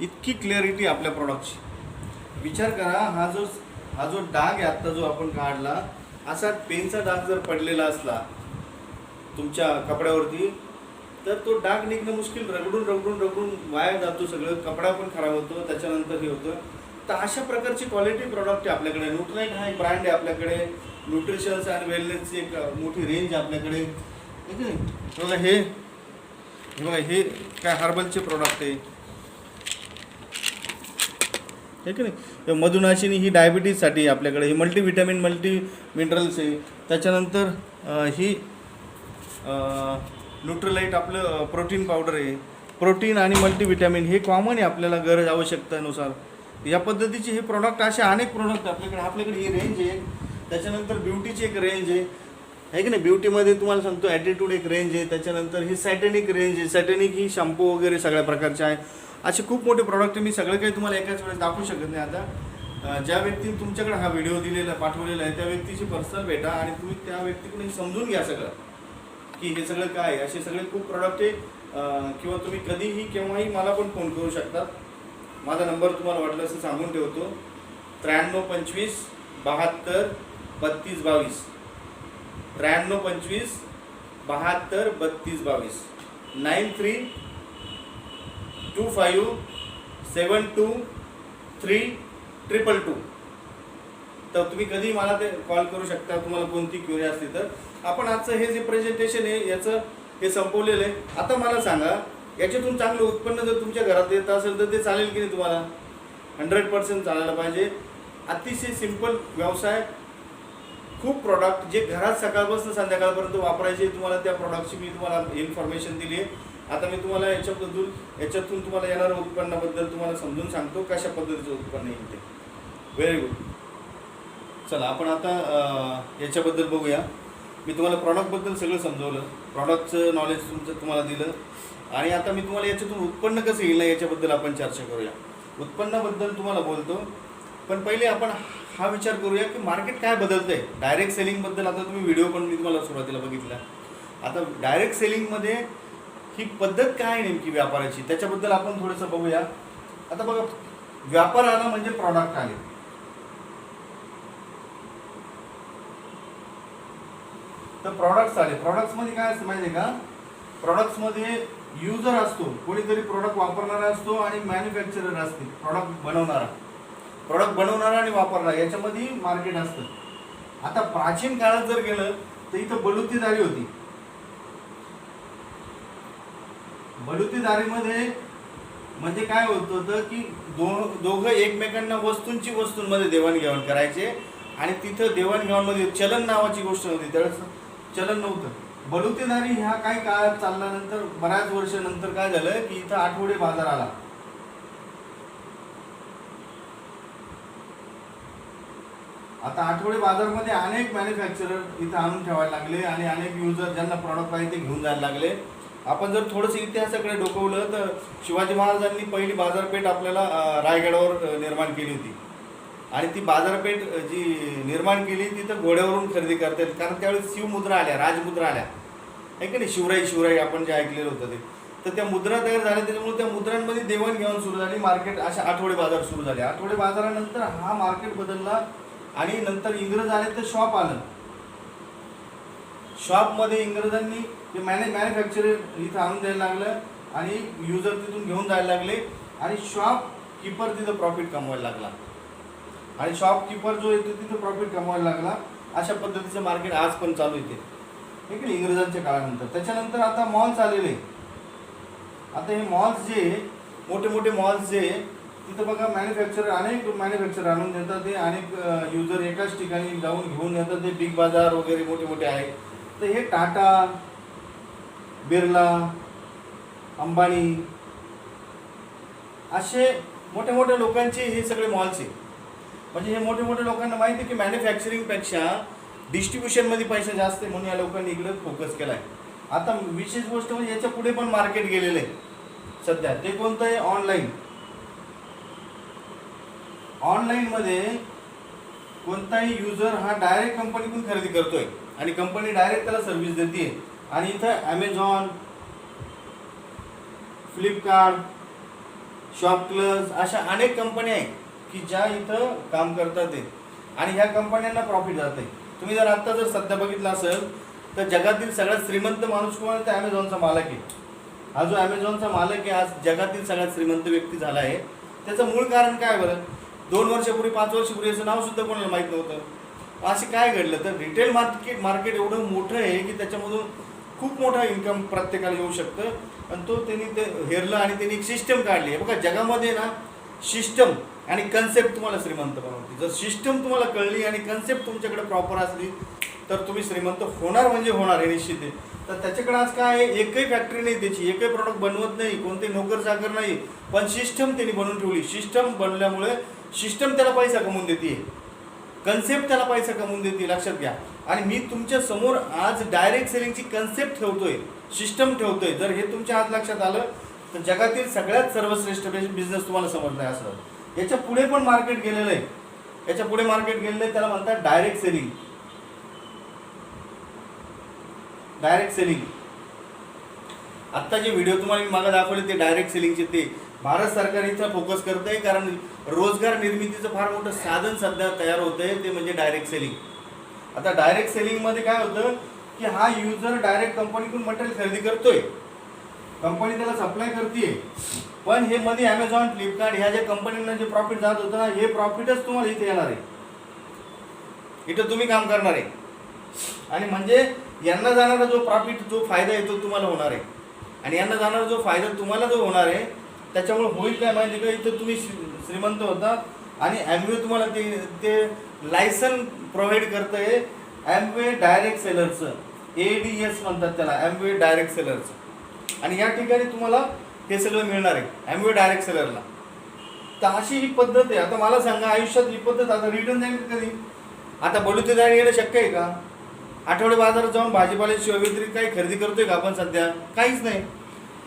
इतकी क्लिअरिटी आपल्या प्रॉडक्टची. विचार करा, हा जो डाग आहे आत्ता जो आपण काढला, असा पेनचा डाग जर पडलेला असला तुमच्या कपड्यावरती तर तो डाग निघणं मुश्किल. रगडून वाया जातो सगळं, कपडा पण खराब होतो, त्याच्यानंतर हे होतं. तर अशा प्रकारची क्वालिटी प्रॉडक्ट आहे आपल्याकडे. न्यूट्रालाइट हा एक ब्रँड आहे आपल्याकडे. न्यूट्रिशन्स आणि वेलनेसची एक मोठी रेंज आपल्याकडे. बघा हे बघा, हे काय हर्बलचे प्रॉडक्ट आहे की नाही. मधुनाशिनी ही डायबिटीजसाठी आपल्याकडे. ही मल्टीव्हिटॅमिन मल्टी मिनरल्स आहे. त्याच्यानंतर ही न्यूट्रलाइट आपलं प्रोटीन पावडर आहे. प्रोटीन आणि मल्टीव्हिटॅमिन हे कॉमन आहे आपल्याला गरज आवश्यकतेनुसार. या पद्धतीचे हे प्रॉडक्ट असे अनेक प्रॉडक्ट आपल्याकडे ही रेंज आहे. त्याच्यानंतर ब्युटीची एक रेंज आहे की नाही. ब्युटीमध्ये तुम्हाला सांगतो ॲटिट्यूड एक रेंज आहे. त्याच्यानंतर ही सॅटेनिक रेंज आहे. सॅटेनिक ही शॅम्पू वगैरे सगळ्या प्रकारचे आहे. असे खूप मोठे प्रॉडक्ट. मी सगळं काही तुम्हाला एकाच वेळेस दाखवू शकत नाही. आता ज्या व्यक्तीने तुमच्याकडे हा व्हिडिओ दिलेला पाठवलेला आहे त्या व्यक्तीची पर्सनल भेटा आणि तुम्ही त्या व्यक्तीकडून समजून घ्या सगळं की हे सगळं काय आहे. असे सगळे खूप प्रॉडक्ट आहे. किंवा तुम्ही कधीही केव्हाही मला पण फोन करू शकता. माझा नंबर तुम्हाला वाटलं असं सांगून ठेवतो. 9325 72 32 22. 9325 72 32 22. 9325 72 32. तर तुम्ही कधी मला ते कॉल करू शकता तुम्हाला कोणती क्वेरी असली तर. आपण आजचं हे जे प्रेझेंटेशन आहे याचं हे संपवलेलं आहे. आता मला सांगा, याच्यातून चांगलं उत्पन्न जर तुमच्या घरात येत असेल तर ते चालेल की नाही तुम्हाला? 100% चालायला पाहिजे. अतिशय सिंपल व्यवसाय. खूप प्रॉडक्ट जे घरात सकाळपासून संध्याकाळपर्यंत वापरायचे तुम्हाला, त्या प्रॉडक्टची मी तुम्हाला इन्फॉर्मेशन दिली आहे. आता मी तुम्हाला याच्यातून तुम्हाला येणाऱ्या उत्पन्नाबद्दल तुम्हाला समजून सांगतो कशा पद्धतीचं उत्पन्न येईल ते. Very good. चला आपण आता याच्याबद्दल बघूया. मी तुम्हाला प्रॉडक्टबद्दल सगळं समजवलं, प्रॉडक्टचं नॉलेज तुम्हाला दिलं, आणि आता मी तुम्हाला याच्यातून उत्पन्न कसं येईल ना याच्याबद्दल आपण चर्चा करूया. उत्पन्नाबद्दल तुम्हाला बोलतो, पण पहिले आपण हा विचार करूया की मार्केट काय बदलतंय. डायरेक्ट सेलिंगबद्दल आता तुम्ही व्हिडिओ पण मी तुम्हाला सुरुवातीला बघितला. आता डायरेक्ट सेलिंगमध्ये ही पद्धत काय नेमकी व्यापाराची त्याच्याबद्दल आपण थोडंसं बघूया. आता बघा, व्यापार आला म्हणजे प्रॉडक्ट आले. तर प्रॉडक्ट्स आले. प्रॉडक्ट्समध्ये काय असतं माहिती आहे का? प्रॉडक्ट्समध्ये युजर असतो, कोणीतरी प्रॉडक्ट वापरणारा असतो, आणि मॅन्युफॅक्चरर असते, प्रॉडक्ट बनवणारा आणि वापरणारा, याच्यामध्ये मार्केट असतं. आता प्राचीन काळात जर गेलं तर इथं बलुतेदारी होती. बलुतेदारीमध्ये म्हणजे काय होतं की दोघं एकमेकांना वस्तूंमध्ये देवाणघेवाण करायचे, आणि तिथं देवाणघेवाणमध्ये चलन नावाची गोष्ट नव्हती, त्यावेळेस चलन नव्हतं. बलुतेदारी ह्या काही काळात चालल्यानंतर बऱ्याच वर्षानंतर काय झालं की इथं आठवडे बाजार आला. आता आठवडे बाजारमध्ये अनेक मॅन्युफॅक्चरर इथं आणून ठेवायला लागले, आणि अनेक युजर ज्यांना प्रॉडक्ट पाहिजे ते घेऊन जायला लागले. आपण जर थोडंसं इतिहासाकडे डोकवलं तर शिवाजी महाराजांनी पहिली बाजारपेठ आपल्याला रायगडावर निर्माण केली होती, आणि ती बाजारपेठ जी निर्माण केली तिथं घोड्यावरून खरेदी करता येईल, कारण त्यावेळेस शिवमुद्रा आल्या, राजमुद्रा आल्या, आहे की नाही. शिवराई आपण जे ऐकलेलं होतं ते. तर त्या मुद्रा तयार झाल्या, त्याच्यामुळे त्या मुद्रांमध्ये देवाणघेवाण सुरू झाली, मार्केट अशा आठवडे बाजार सुरू झाले. आठवडे बाजारानंतर हा मार्केट बदलला, आणि नंतर इंग्रज आले तर शॉप आलं. शॉपमध्ये इंग्रजांनी ते मॅन्युफॅक्चरर इथं आणून द्यायला लागलं, आणि युजर तिथून घेऊन जायला लागले, आणि शॉप किपर तिथं प्रॉफिट कमवायला लागला, आणि शॉपकीपर जो येतो तिथं प्रॉफिट कमवायला लागला. अशा पद्धतीचं मार्केट आज पण चालू येते, ठीक आहे, इंग्रजांच्या काळानंतर. त्याच्यानंतर आता मॉल्स आलेले. आता हे मॉल्स जे मोठे मॉल्स जे तिथं बघा, अनेक मॅन्युफॅक्चरर आणून देतात, ते अनेक युजर एकाच ठिकाणी जाऊन घेऊन येतात. ते बिग बाजार वगैरे मोठे आहेत. तर हे टाटा, बिर्ला, अंबानी असे मोठे लोकांचे हे सगळे मॉल्स आहे. म्हणजे हे मोठे लोकांना माहिती आहे की मॅन्युफॅक्चरिंगपेक्षा डिस्ट्रीब्युशनमध्ये पैसा जास्त आहे, म्हणून या लोकांनी इकडे फोकस केला आहे. आता विशेष गोष्ट म्हणजे याच्या पुढे पण मार्केट गेलेलं आहे सध्या. ते कोणतं आहे? ऑनलाईन. ऑनलाईनमध्ये कोणताही युजर हा डायरेक्ट कंपनीतून खरेदी करतोय, आणि कंपनी डायरेक्ट त्याला सर्व्हिस देते. आणि इथं ॲमेझॉन, फ्लिपकार्ट, शॉपक्लज अशा अनेक कंपन्या आहेत की ज्या इथं काम करतात ते, आणि ह्या कंपन्यांना प्रॉफिट जाते. तुम्ही जर आत्ता जर सध्या बघितलं असेल तर जगातील सगळ्यात श्रीमंत माणूस कोण आहे? तर ॲमेझॉनचा मालक आहे. हा जो ॲमेझॉनचा मालक आहे आज जगातील सगळ्यात श्रीमंत व्यक्ती झाला आहे. त्याचं मूळ कारण काय बरं? 2 वर्षापूर्वी 5 वर्षापूर्वी याचं नाव सुद्धा कोणाला माहीत नव्हतं. असे काय घडलं? तर रिटेल मार्केट एवढं मोठं आहे की त्याच्यामधून खूप मोठा इन्कम प्रत्येकाला येऊ शकतं, आणि त्यांनी ते हेरलं, आणि त्यांनी एक सिस्टम काढली आहे. बघा, जगामध्ये ना सिस्टम आणि कन्सेप्ट तुम्हाला श्रीमंत बनवते. जर सिस्टम तुम्हाला कळली आणि कन्सेप्ट तुमच्याकडे प्रॉपर असली तर तुम्ही श्रीमंत होणार म्हणजे होणार, हे निश्चित आहे. तर त्याच्याकडे आज काय आहे? एकही फॅक्टरी नाही त्याची, एकही प्रॉडक्ट बनवत नाही, कोणते नोकर चाकर नाही, पण सिस्टम त्यांनी बनवून ठेवली. सिस्टम बनल्यामुळे सिस्टम त्याला पैसा कमवून देते, कन्सेप्ट त्याला पैसा कमवून देते, लक्षात घ्या. आणि मी तुमच्या समोर आज डायरेक्ट सेलिंगची कन्सेप्ट ठेवतोय, सिस्टम ठेवतोय. जर हे तुमच्या आज लक्षात आलं तर जगातील सगळ्यात सर्वश्रेष्ठ बिझनेस तुम्हाला समजला आहे असं. याच्या पुढे पण मार्केट गेलेलं आहे, याच्या पुढे मार्केट गेलेलं आहे, त्याला म्हणतात डायरेक्ट सेलिंग. Direct selling. आत्ता जे व्हिडिओ तुम्हाला मी मागे दाखवले ते डायरेक्ट सेलिंगचे, ते भारत सरकार इथं फोकस करत आहे, कारण रोजगार निर्मितीचं फार मोठं साधन सध्या तयार होत आहे, ते म्हणजे डायरेक्ट सेलिंग. आता डायरेक्ट सेलिंगमध्ये काय होतं की हा युजर डायरेक्ट कंपनीकडून मटेरियल खरेदी करतोय, कंपनी त्याला सप्लाय करते, पण हे मध्ये ॲमेझॉन, फ्लिपकार्ट ह्या ज्या कंपनींना जे प्रॉफिट जात होतं ना, हे प्रॉफिटच तुम्हाला इथे येणार आहे, इथं तुम्ही काम करणार आहे. आणि म्हणजे यांना जाणारा जो प्रॉफिट, जो फायदा येतो तुम्हाला होणार आहे, आणि यांना जाणारा जो फायदा तुम्हाला जो होणार आहे त्याच्यामुळे होईल काय माहिती का? इथं तुम्ही श्रीमंत होता, आणि ॲम्वे तुम्हाला ते लायसन प्रोव्हाइड करतं आहे ॲम्वे डायरेक्ट सेलरचं, ADS म्हणतात त्याला, ॲम्वे डायरेक्ट सेलरचं. आणि या ठिकाणी तुम्हाला हे सगळं मिळणार आहे ॲम्वे डायरेक्ट सेलरला. तर अशी ही पद्धत आहे. आता मला सांगा, आयुष्यात ही पद्धत आता रिटर्न जाईल कधी? आता बलुते जायला येणं शक्य आहे का? आठवडे बाजारात जाऊन भाजीपाल्याशिवाय व्यतिरिक्त काही खरेदी करतोय का आपण सध्या? काहीच नाही.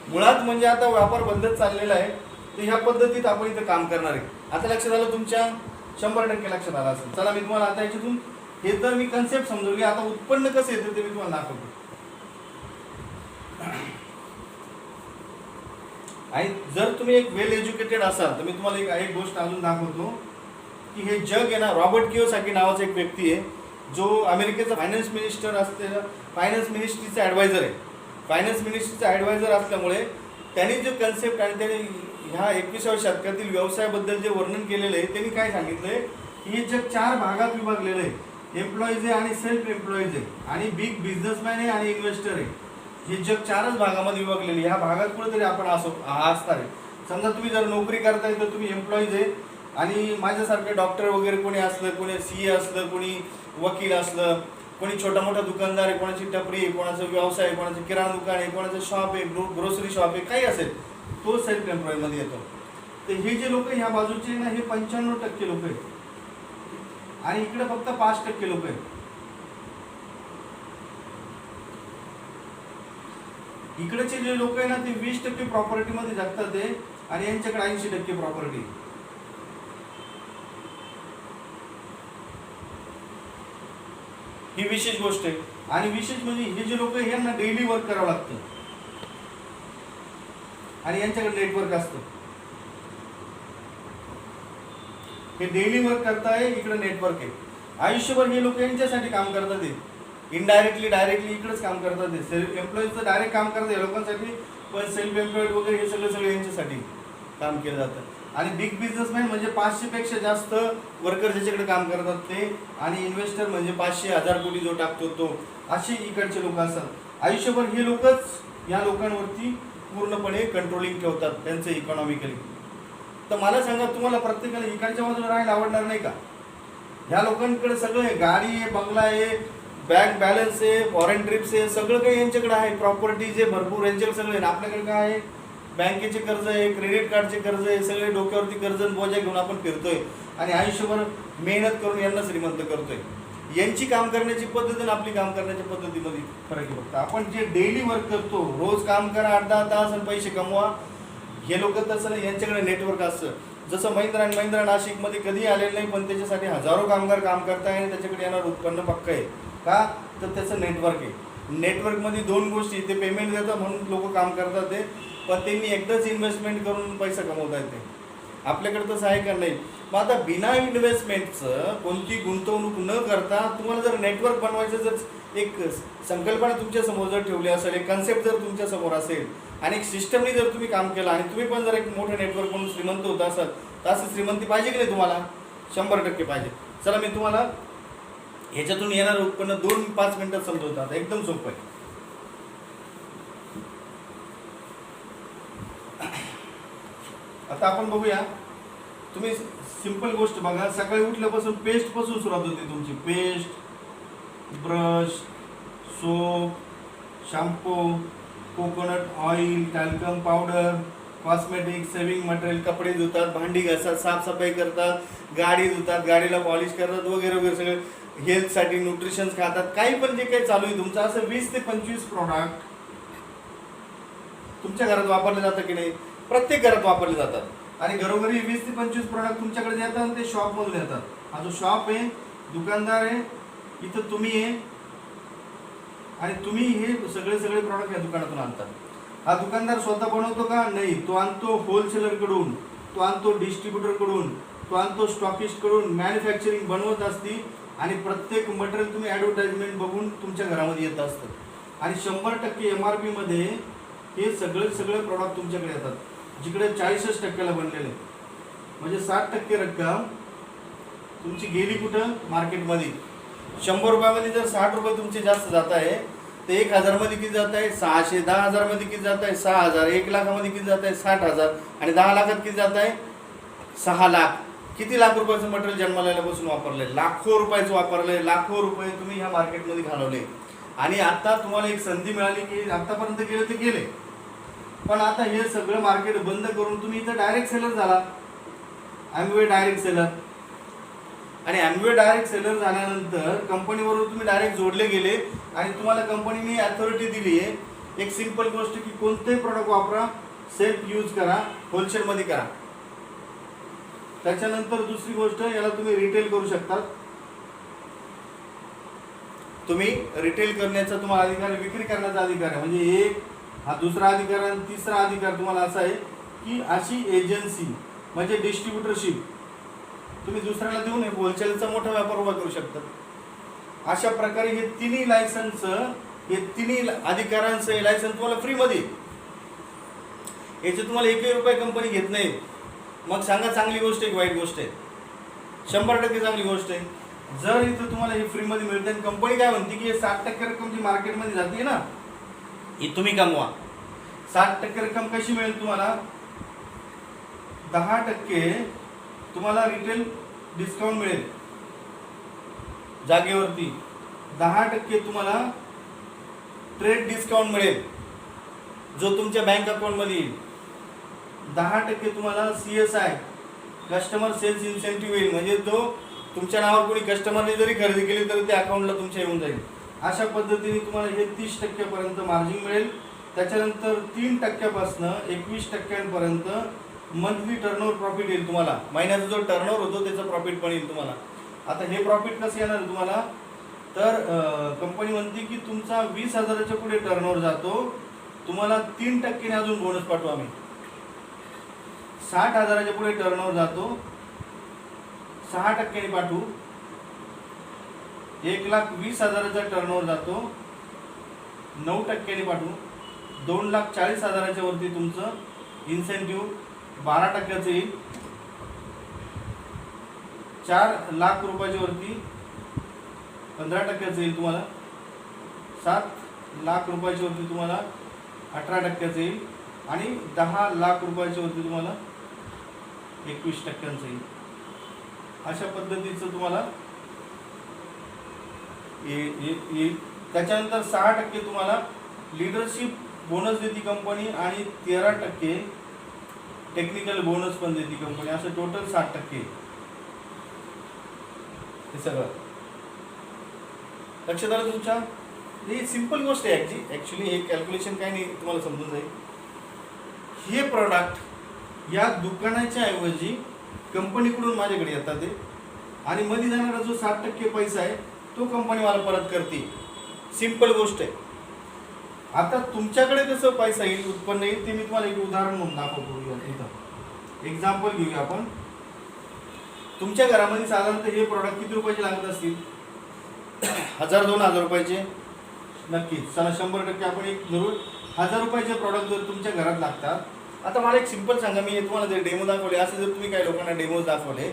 मुळात म्हणजे आता व्यापार बंदच चाललेला आहे. तर ह्या पद्धतीत आपण इथं काम करणार आहे. आता लक्षात आलं तुमच्या? 100% लक्षात आलं असेल. चला मी तुम्हाला आता याच्यातून हे तर मी कन्सेप्ट समजवली. आता उत्पन्न कसं येतं ते मी तुम्हाला दाखवतो. आणि जर तुम्ही एक वेल एज्युकेटेड असाल तर मी तुम्हाला एक गोष्ट अजून दाखवतो की हे जग आहे ना, रॉबर्ट कियोसाकी नावाचा एक व्यक्ती आहे जो अमेरिकेचा फायनान्स मिनिस्टर असलेला फायनान्स मिनिस्ट्रीचा ॲडवायझर आहे. फायनान्स मिनिस्ट्रीचा ॲडवायझर असल्यामुळे त्यांनी जो कन्सेप्ट आणि त्यांनी ह्या 21व्या शतकातील व्यवसायाबद्दल जे वर्णन केलेलं आहे त्यांनी काय सांगितलंय की हे जग 4 भागात विभागलेलं आहे. एम्प्लॉईज आहे आणि सेल्फ एम्प्लॉईज आहे आणि बिग बिझनेसमॅन आहे आणि इन्व्हेस्टर आहे. हे जग 4च भागामध्ये विभागलेले. ह्या भागात कुठेतरी आपण असणार आहे. समजा तुम्ही जर नोकरी करताय तर तुम्ही एम्प्लॉईज आहे आणि माझ्यासारखे डॉक्टर वगैरे कोणी असलं, कोणी CA असलं, कोणी वकील असलं, कोणी छोटा मोठा दुकानदार आहे, कोणाची टपरी आहे, कोणाचा व्यवसाय आहे, कोणाचं किराणा दुकान आहे, कोणाचं शॉप आहे, ग्रोसरी शॉप आहे, काही असेल तो सेल्फ एम्प्लॉयमध्ये येतो. तर हे जे लोक ह्या बाजूचे ना हे 95% लोक आहेत आणि इकडे फक्त 5% लोक आहेत. इकडेचे जे लोक आहे ना ते 20% प्रॉपर्टीमध्ये जगतात आहे आणि यांच्याकडे 80% प्रॉपर्टी. ही विशेष गोष्ट आहे. आणि विशेष म्हणजे हे जे लोक आहे यांना डेली वर्क करावं लागतं आणि यांच्याकडे नेटवर्क असतं. हे डेली वर्क करताय, इकडे नेटवर्क आहे. आयुष्यभर हे लोक यांच्यासाठी काम करतात आहे. इनडायरेक्टली डायरेक्टली इकडेच काम करतात आहे. सेल्फ एम्प्लॉईजचं डायरेक्ट काम करतात या लोकांसाठी, पण सेल्फ एम्प्लॉईड वगैरे हे सगळं यांच्यासाठी काम केलं जातं. आणि बिग बिझनेसमॅन म्हणजे 500 पेक्षा जास्त वर्कर ज्याच्याकडे काम करतात ते, आणि इन्व्हेस्टर म्हणजे 500-1000 कोटी जो टाकतो तो, असे इकडचे लोक असतात. आयुष्यभर हे लोकच या लोकांवरती पूर्णपणे कंट्रोलिंग ठेवतात त्यांचं इकॉनॉमिकली. तर मला सांगा, तुम्हाला प्रत्येकाला इकडच्या बाजूला राहायला आवडणार नाही का? ह्या लोकांकडे सगळं आहे, गाडी आहे, बंगला आहे, बँक बॅलन्स आहे, फॉरेन ट्रिप्स आहे, सगळं काही यांच्याकडे आहे, प्रॉपर्टीज आहे भरपूर, यांच्याकडे सगळं आहे. आपल्याकडे काय आहे? बँकेचे कर्ज आहे, क्रेडिट कार्डचे कर्ज आहे, सगळे डोक्यावरती कर्ज बोजा घेऊन आपण फिरतोय आणि आयुष्यभर मेहनत करून यांना श्रीमंत करतोय. यांची काम करण्याची पद्धत आणि आपली काम करण्याच्या पद्धतीमध्ये फरक आहे. फक्त आपण जे डेली वर्क करतो, रोज काम करा 8-10 तास आणि पैसे कमवा, हे लोक तसं नाही. यांच्याकडे नेटवर्क असतं. जसं महिंद्रा नाशिकमध्ये कधी आलेलं नाही, पण त्याच्यासाठी हजारो कामगार काम करताय आणि त्याच्याकडे येणार उत्पन्न पक्क आहे. का? तर त्याचं नेटवर्क आहे. नेटवर्कमध्ये 2 गोष्टी, ते पेमेंट देतात म्हणून लोक काम करतात ते, पण त्यांनी एकदाच इन्व्हेस्टमेंट करून पैसा कमवता येते. आपल्याकडे तसं आहे का? नाही. मग आता बिना इन्व्हेस्टमेंटचं कोणती गुंतवणूक न करता तुम्हाला जर नेटवर्क बनवायचं, जर एक संकल्पना तुमच्यासमोर जर ठेवली असेल, एक कन्सेप्ट जर तुमच्यासमोर असेल आणि एक सिस्टमनी जर तुम्ही काम केलं आणि तुम्ही पण जर एक मोठं नेटवर्क म्हणून श्रीमंत होत असाल, तर असं श्रीमंती पाहिजे की नाही तुम्हाला? 100% पाहिजे. चला मी तुम्हाला ह्याच्यातून येणारं उत्पन्न 2-5 मिनिटात समजवतात. एकदम सोपं आहे. आता आपण बघूया. तुम्ही सिंपल गोष्ट बघा. सकाळी उठल्यापासून पेस्ट पासून सुरुवात होते तुमची. Paste, brush, soap, shampoo, coconut oil, talcum powder, cosmetic, saving material, कपडे धुतात, भांडी घासतात, साफसफाई करतात, गाडी धुतात, गाडीला पॉलिश करतात वगैरे वगैरे. सगळे हेल्थसाठी न्यूट्रिशन्स खातात. काही पण जे काही चालू आहे तुमचं, असं 20 ते 25 प्रॉडक्ट तुमच्या घरात वापरले जातात की नाही? प्रत्येक घरात वापरले जातात. आणि घरोघरी 20 ते 25 प्रॉडक्ट तुमच्याकडे येतात आणि ते शॉपमधून येतात. हा जो शॉप आहे, दुकानदार आहे, इथं तुम्ही आहे आणि तुम्ही हे सगळे प्रॉडक्ट या दुकानातून आणतात. हा दुकानदार स्वतः बनवतो का? नाही. तो आणतो होलसेलरकडून, तो आणतो डिस्ट्रीब्युटरकडून, तो आणतो स्टॉकिस्टकडून. मॅन्युफॅक्चरिंग बनवत असती आणि प्रत्येक मटेरियल तुम्ही ॲडव्हर्टाइजमेंट बघून तुमच्या घरामध्ये येत असतं. आणि 100% MRP मध्ये हे सगळे प्रॉडक्ट तुमच्याकडे येतात. जिकडे 40% बनलेले, म्हणजे 60% रक्कम तुमची गेली कुठं? मार्केटमध्ये. 100 रुपयामध्ये जर 60 रुपये तुमचे जास्त जात आहे, तर 1000 मध्ये किती जात आहे? 600. 10,000 मध्ये किती जात आहे? 6000. 1 लाखामध्ये किती जात आहे? 60,000. आणि 10 लाखात किती जात आहे? 6 लाख. किती लाख रुपयाचं मटेरियल जन्माला आल्यापासून वापरलंय? लाखो रुपयाचं वापरलंय. लाखो रुपये तुम्ही ह्या मार्केटमध्ये घालवले. आणि आता तुम्हाला एक संधी मिळाली की आतापर्यंत गेले ते गेले, पण आता हे सगळं मार्केट बंद करून तुम्ही इथं डायरेक्ट सेलर झाला, ॲम्वे डायरेक्ट सेलर. आणि ॲम्वे डायरेक्ट सेलर झाल्यानंतर कंपनीबरोबर तुम्ही डायरेक्ट जोडले गेले आणि तुम्हाला कंपनीने अथॉरिटी दिली आहे एक सिंपल गोष्ट की कोणतेही प्रोडक्ट वापरा, सेल्फ यूज करा, होलसेलमध्ये करा. त्याच्यानंतर दुसरी गोष्ट, याला तुम्ही रिटेल करू शकता. तुम्ही रिटेल करण्याचा तुम्हाला अधिकार, विक्री करण्याचा अधिकार आहे. म्हणजे एक हा दुसरा अधिकार आणि तिसरा अधिकार तुम्हाला असा आहे की अशी एजन्सी म्हणजे डिस्ट्रीब्युटरशिप तुम्ही दुसऱ्याला देऊन एक होलसेलचा मोठा व्यापार उभा करू शकता. अशा प्रकारे हे तिन्ही लायसन्स, हे तिन्ही अधिकारांचं हे लायसन्स तुम्हाला फ्रीमध्ये. याचे तुम्हाला 1 रुपये कंपनी घेत नाही. मग सांगा चांगली गोष्ट आहे की वाईट गोष्ट आहे? 100% चांगली गोष्ट आहे. जर इथं तुम्हाला हे फ्रीमध्ये मिळतं आणि कंपनी काय म्हणते की 60% रक्कम जी मार्केटमध्ये जाते ना, ही तुम्ही कमवा. 60% रक्कम कशी मिळेल तुम्हाला? 10% तुम्हाला रिटेल डिस्काउंट मिळेल जागेवरती, 10% तुम्हाला ट्रेड डिस्काउंट मिळेल जो तुमच्या बँक अकाउंटमध्ये येईल, 10% तुम्हाला CSI कस्टमर सेल्स इन्सेंटिव्ह येईल. म्हणजे तो तुमच्या नावावर कोणी कस्टमरने जरी खरेदी केली तर ते अकाउंटला तुमच्या येऊन जाईल. अशा पद्धतीने तुम्हाला हे 30% पर्यंत मार्जिन मिळेल. त्याच्यानंतर 3% पासून 21% पर्यंत मंथली टर्नओव्हर प्रॉफिट येईल तुम्हाला. महिन्याचा जो टर्नओव्हर होतो त्याचं प्रॉफिट पण येईल तुम्हाला. आता हे प्रॉफिट कसं येणार तुम्हाला? तर कंपनी म्हणते की तुमचा 20,000च्या पुढे टर्नओव्हर जातो, तुम्हाला 3% अजून बोनस पाठवू आम्ही. 60,000च्या पुढे टर्नओव्हर जातो, 6% पाठवू. 1,20,000चा टर्नओव्हर जातो, 9% पाठवू. 2,40,000च्या वरती तुमचं इन्सेंटिव्ह 12% येईल. 4 लाख रुपयाच्या वरती 15% येईल तुम्हाला. 7 लाख रुपयाच्या वरती तुम्हाला 18% येईल आणि 10 लाख रुपयाच्या वरती तुम्हाला 21% येईल. अशा पद्धतीचं तुम्हाला येईल. त्याच्यानंतर 6% तुम्हाला लीडरशिप बोनस देते कंपनी आणि 13% टेक्निकल बोनस पण देते कंपनी. असं टोटल 60%. हे सगळं लक्षात आलं तुमच्या? ही सिंपल गोष्ट आहे ॲक्च्युली. हे कॅल्क्युलेशन काय नाही, तुम्हाला समजून जाईल. हे प्रोडक्ट या दुकानाच्या ऐवजी कंपनीकडून माझ्याकडे येतात ते आणि मध्ये जाणारा जो 60% पैसा आहे तो कंपनी मला परत करते. सिंपल गोष्ट आहे. आता तुमच्याकडे कसं पैसा येईल, उत्पन्न येईल, ते मी तुम्हाला एक उदाहरण म्हणून दाखवतो. इथं एक्झाम्पल घेऊया आपण. तुमच्या घरामध्ये साधारणतः हे प्रोडक्ट किती रुपयाचे लागत असतील? 1,000-2,000 रुपयाचे नक्कीच. चला 100% आपण एक धरू. 1,000 रुपयाचे प्रोडक्ट जर तुमच्या घरात लागतात. आता मला एक सिंपल सांगा, मी तुम्हाला जर डेमो दाखवले, असे जर तुम्ही काही लोकांना डेमो दाखवले,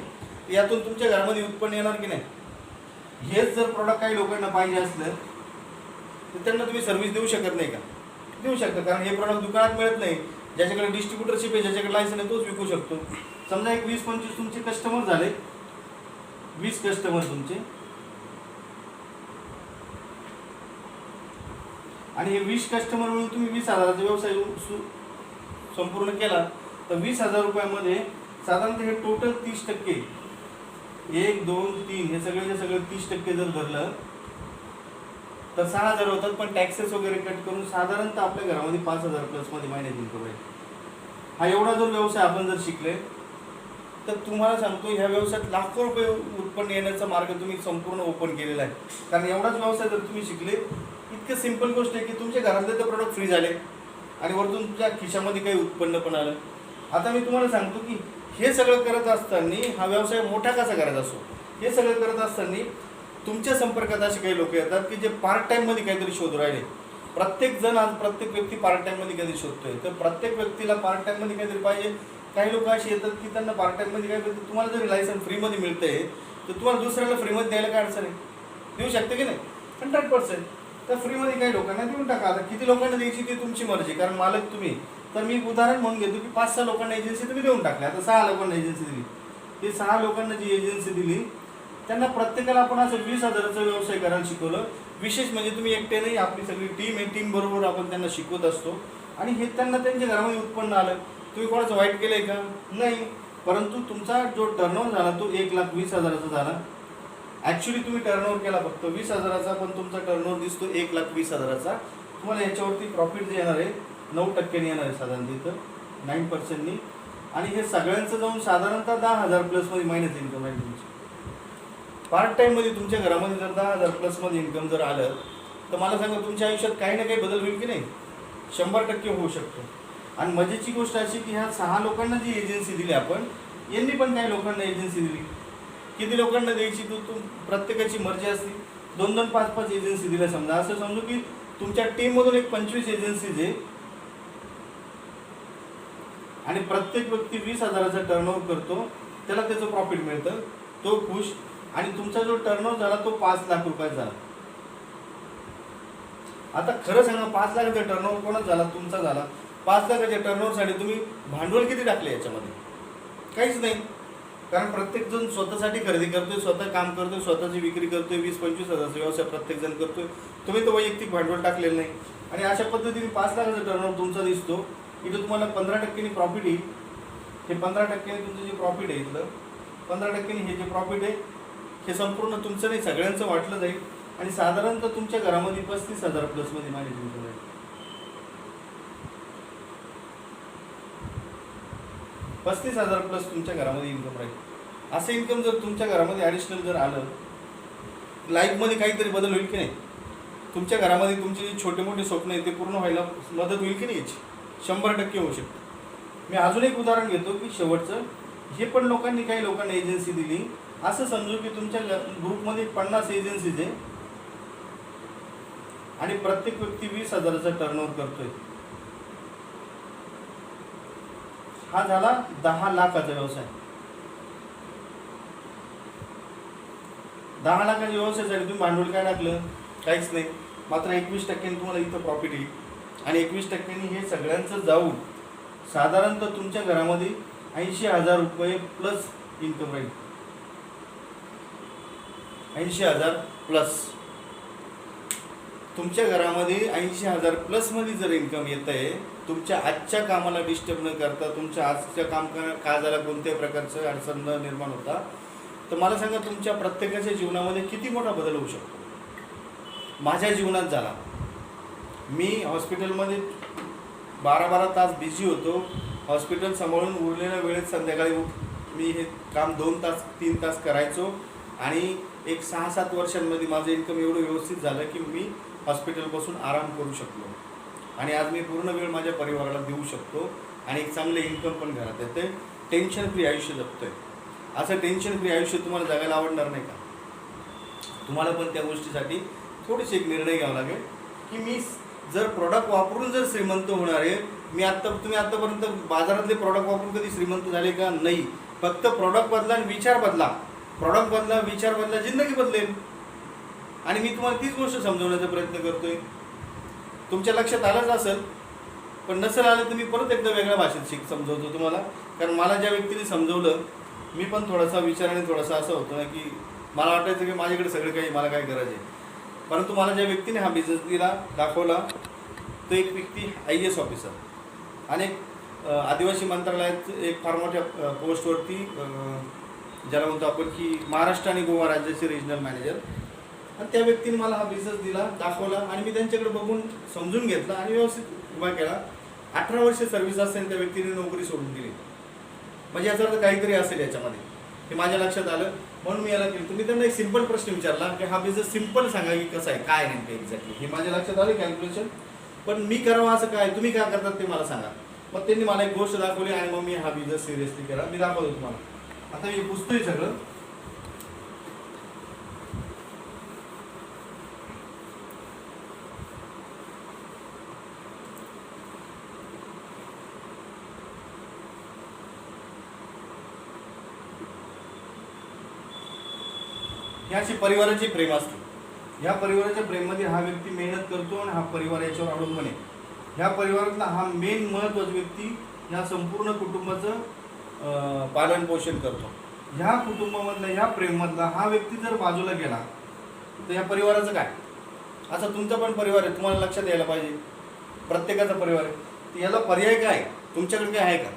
यातून तुमच्या घरामध्ये उत्पन्न येणार की नाही? हेच जर प्रोडक्ट काही लोकांना पाहिजे असलं तर त्यांना तुम्ही सर्व्हिस देऊ शकत नाही का? देऊ शकता, कारण हे प्रोडक्ट दुकानात मिळत नाही. ज्याच्याकडे डिस्ट्रीब्युटरशिप आहे, ज्याच्याकडे लायसन आहे, तोच विकू शकतो. समजा एक 20-25 तुमचे कस्टमर झाले, 20 कस्टमर तुमचे, आणि हे 20 कस्टमर मिळून तुम्ही 20,000चा व्यवसाय संपूर्ण केला तर 20,000 रुपयामध्ये साधारणतः हे टोटल 30%, 1, 2, 3 हे सगळे 30% जर धरलं तर 6,000 होतात. पण टॅक्सेस वगैरे कट करून साधारणतः आपल्या घरामध्ये 5,000 प्लसमध्ये महिन्यात इन्कम आहे. हा एवढा जर व्यवसाय आपण जर शिकले तर तुम्हाला सांगतो ह्या व्यवसायात लाखो रुपये उत्पन्न येण्याचा मार्ग तुम्ही संपूर्ण ओपन केलेला आहे. कारण एवढाच व्यवसाय जर तुम्ही शिकले, इतकं सिंपल गोष्ट आहे की तुमच्या घरातले तर प्रोडक्ट फ्री झाले आणि वरतून तुमच्या खिशामध्ये काही उत्पन्न पण आलं. आता मी तुम्हाला सांगतो की हे सगळं करत असताना, हा व्यवसाय मोठा कसा करायचा असो, हे सगळं करत असताना तुमच्या संपर्कात असे काही लोक येतात की जे पार्ट टाईममध्ये काहीतरी शोध राहिले. प्रत्येक जण आज प्रत्येक व्यक्ती पार्ट टाईममध्ये काहीतरी शोधतोय. तर प्रत्येक व्यक्तीला पार्ट टाईममध्ये काहीतरी पाहिजे. काही लोक असे येतात की त्यांना पार्ट टाईममध्ये काय पाहिजे. तुम्हाला जरी लायसन फ्रीमध्ये मिळतंय तर तुम्हाला दुसऱ्याला फ्रीमध्ये द्यायला काय अडचण आहे? देऊ शकते की नाही? 100%. तर फ्रीमध्ये काही लोकांना देऊन टाका. आता किती लोकांना द्यायची ती तुमची मर्जी, कारण मालक तुम्ही. तर मी उदाहरण म्हणून घेतो की 5-6 लोकांना एजन्सी तुम्ही देऊन टाकली. आता 6 लोकांना एजन्सी दिली. ते 6 लोकांना जी एजन्सी दिली त्यांना प्रत्येकाला आपण असं 20,000चा व्यवसाय करायला शिकवलं. विशेष म्हणजे तुम्ही एकटे नाही, आपली सगळी टीम आहे. टीम बरोबर आपण त्यांना शिकवत असतो. आणि हे त्यांना त्यांच्या घरामध्ये उत्पन्न आलं. तुम्ही कोणाचं वाईट केलंय का? नाही. परंतु तुमचा जो टर्नओव्हर झाला तो 1,20,000चा झाला. ॲक्च्युली तुम्ही टर्नओव्हर केला फक्त 20,000चा, पण तुमचा टर्नओव्हर दिसतो 1,20,000चा. तुम्हाला याच्यावरती प्रॉफिट जे येणार आहे 9% येणार आहे साधारण तिथं 9%नी. आणि हे सगळ्यांचं जाऊन साधारणतः 10,000 प्लसमध्ये महिन्याचं इन्कम आहे तुमचं. पार्ट टाईममध्ये तुमच्या घरामध्ये जर 10,000 प्लसमध्ये इन्कम जर आलं तर मला सांगा तुमच्या आयुष्यात काही ना काही बदल होईल की नाही? 100% होऊ शकतो. आणि मजेची गोष्ट अशी की ह्या 6 लोकांना जी एजन्सी दिली आपण, यांनी पण काही लोकांना एजन्सी दिली. किती लोकांना द्यायची प्रत्येकाची मर्जी असते. 2-2, 5-5 एजन्सी दिल्या समजा. असं समजू की तुमच्या टीममधून एक 25 एजन्सीज आहे आणि प्रत्येक व्यक्ती 20,000चा टर्नओव्हर करतो, त्याला त्याचं प्रॉफिट मिळतं, तो खुश. आणि तुमचा जो टर्नओव्हर झाला तो 5 लाख रुपयाचा झाला. आता खरं सांगा 5 लाखाचा टर्नओव्हर कोणाचा झाला? तुमचा झाला. 5 लाखाच्या टर्नओव्हरसाठी तुम्ही भांडवल किती टाकले याच्यामध्ये? काहीच नाही. कारण प्रत्येक जण स्वतःसाठी खरेदी करतोय, स्वतः काम करतोय, स्वतःची विक्री करतोय. 20-25 हजाराचा व्यवसाय प्रत्येक जण करतोय. तुम्ही तर वैयक्तिक भांडवल टाकलेलं नाही. आणि अशा पद्धतीने 5 लाखाचा टर्नओव्हर तुमचा दिसतो. इथं तुम्हाला 15%नी प्रॉफिट येईल. हे 15%नी तुमचं जे प्रॉफिट आहे, इथलं 15%नी हे जे प्रॉफिट आहे हे संपूर्ण तुमचं नाही, सगळ्यांचं वाटलं जाईल. आणि साधारणतः तुमच्या घरामध्ये 35,000 प्लसमध्ये मॅनेज होईल. 35,000 प्लस तुमच्या घरामध्ये इन्कम राहील. असं इन्कम जर तुमच्या घरामध्ये ॲडिशनल जर आलं, लाईफमध्ये काहीतरी बदल होईल की नाही? तुमच्या घरामध्ये तुमचे जे छोटे मोठे स्वप्न आहेत ते पूर्ण व्हायला मदत होईल की नाही? याची 100% होऊ शकते. मी अजून एक उदाहरण घेतो की शेवटचं, हे पण लोकांनी काही लोकांना एजन्सी दिली. असं समजू की तुमच्या ग्रुपमध्ये 50 एजन्सीज आहे आणि प्रत्येक व्यक्ती 20,000चा टर्नओव्हर करतोय. हा झाला 10 लाखाचा व्यवसाय. 10 लाखाच्या व्यवसायासाठी तुम्ही भांडवल काय टाकलं? काहीच नाही. मात्र 21%नी तुम्हाला इथं प्रॉफिट येईल. आणि 21%नी हे सगळ्यांचं जाऊन साधारणतः तुमच्या घरामध्ये 80,000 रुपये प्लस इन्कम राहील. 80,000 प्लस तुमच्या घरामध्ये 80,000 प्लसमध्ये जर इन्कम येत आहे, तुमच्या आजच्या कामाला डिस्टर्ब न करता, तुमच्या आजच्या कामाला कोणत्याही प्रकारचं अडचण न निर्माण होता, तर मला सांगा तुमच्या प्रत्येकाच्या जीवनामध्ये किती मोठा बदल होऊ शकतो? माझ्या जीवनात झाला. मी हॉस्पिटलमध्ये 12-12 तास बिझी होतो. हॉस्पिटल सांभाळून उरलेल्या वेळेत संध्याकाळी मी हे काम 2 तास 3 तास करायचो. आणि एक 6-7 वर्षांमध्ये माझं इन्कम एवढं व्यवस्थित झालं की मी हॉस्पिटलपासून आराम करू शकलो. आणि आज मी पूर्ण वेळ माझ्या परिवाराला देऊ शकतो आणि एक चांगलं इन्कम पण घरात येते. टेन्शन फ्री आयुष्य जगतोय. असं टेन्शन फ्री आयुष्य तुम्हाला जगायला आवडणार नाही का? तुम्हाला पण त्या गोष्टीसाठी थोडेसे एक निर्णय घ्यावा लागेल की मी जर प्रॉडक्ट वापरून जर श्रीमंत होणार आहे. तुम्ही आतापर्यंत बाजारातले प्रॉडक्ट वापरून कधी श्रीमंत झाले का? नाही. फक्त प्रॉडक्ट बदला आणि विचार बदला. प्रॉडक्ट बदला, विचार बदला, जिंदगी बदलेल. आणि मी तुम्हाला तीच गोष्ट समजवण्याचा प्रयत्न करतोय. तुमच्या लक्षात आलंच असेल, पण नसेल आलं तर मी परत एकदा वेगळ्या भाषेत समजवतो तुम्हाला. कारण मला ज्या व्यक्तीने समजवलं, मी पण थोडासा विचाराने थोडासा असं होतं ना की मला वाटायचं की माझ्याकडे सगळं काही, मला काय गरज आहे. परंतु मला ज्या व्यक्तीने हा बिझनेस दिला, दाखवला, तो एक व्यक्ती IAS ऑफिसर आणि आदिवासी मंत्रालयात एक फार मोठ्या पोस्टवरती, ज्याला म्हणतो आपण की महाराष्ट्र आणि गोवा राज्याचे रिजनल मॅनेजर. आणि त्या व्यक्तीने मला हा बिझनेस दिला, दाखवला आणि मी त्यांच्याकडे बघून समजून घेतला आणि व्यवस्थित उभा केला. 18 वर्ष सर्व्हिस असेल त्या व्यक्तीने नोकरी सोडून दिली. म्हणजे याचा अर्थ काहीतरी असेल याच्यामध्ये, हे माझ्या लक्षात आलं. म्हणून मी याला केलं. तुम्ही त्यांना एक सिंपल प्रश्न विचारला की हा बिझनेस सिंपल सांगा की कसं आहे, काय नेमकं एक्झॅक्टली. हे माझ्या लक्षात आलं कॅल्क्युलेशन. पण मी करावं असं काय, तुम्ही काय करतात ते मला सांगा. मग त्यांनी मला एक गोष्ट दाखवली आणि मग मी हा बिझनेस सिरियसली केला. मी दाखवतो तुम्हाला. आता मी पुसतोय सगळं. ही अशी परिवाराची प्रेम असते. ह्या परिवाराच्या प्रेममध्ये हा व्यक्ती मेहनत करतो आणि हा परिवार याच्यावर अवलंबून आहे. ह्या परिवारातला हा मेन महत्त्वाचा व्यक्ती ह्या संपूर्ण कुटुंबाचं पालन पोषण करतो. ह्या कुटुंबामधला, ह्या प्रेममधला हा व्यक्ती जर बाजूला गेला तर ह्या परिवाराचं काय? असा तुमचा पण परिवार आहे, तुम्हाला लक्षात यायला पाहिजे. प्रत्येकाचा परिवार आहे. तर याला पर्याय काय, तुमच्याकडे काय आहे का?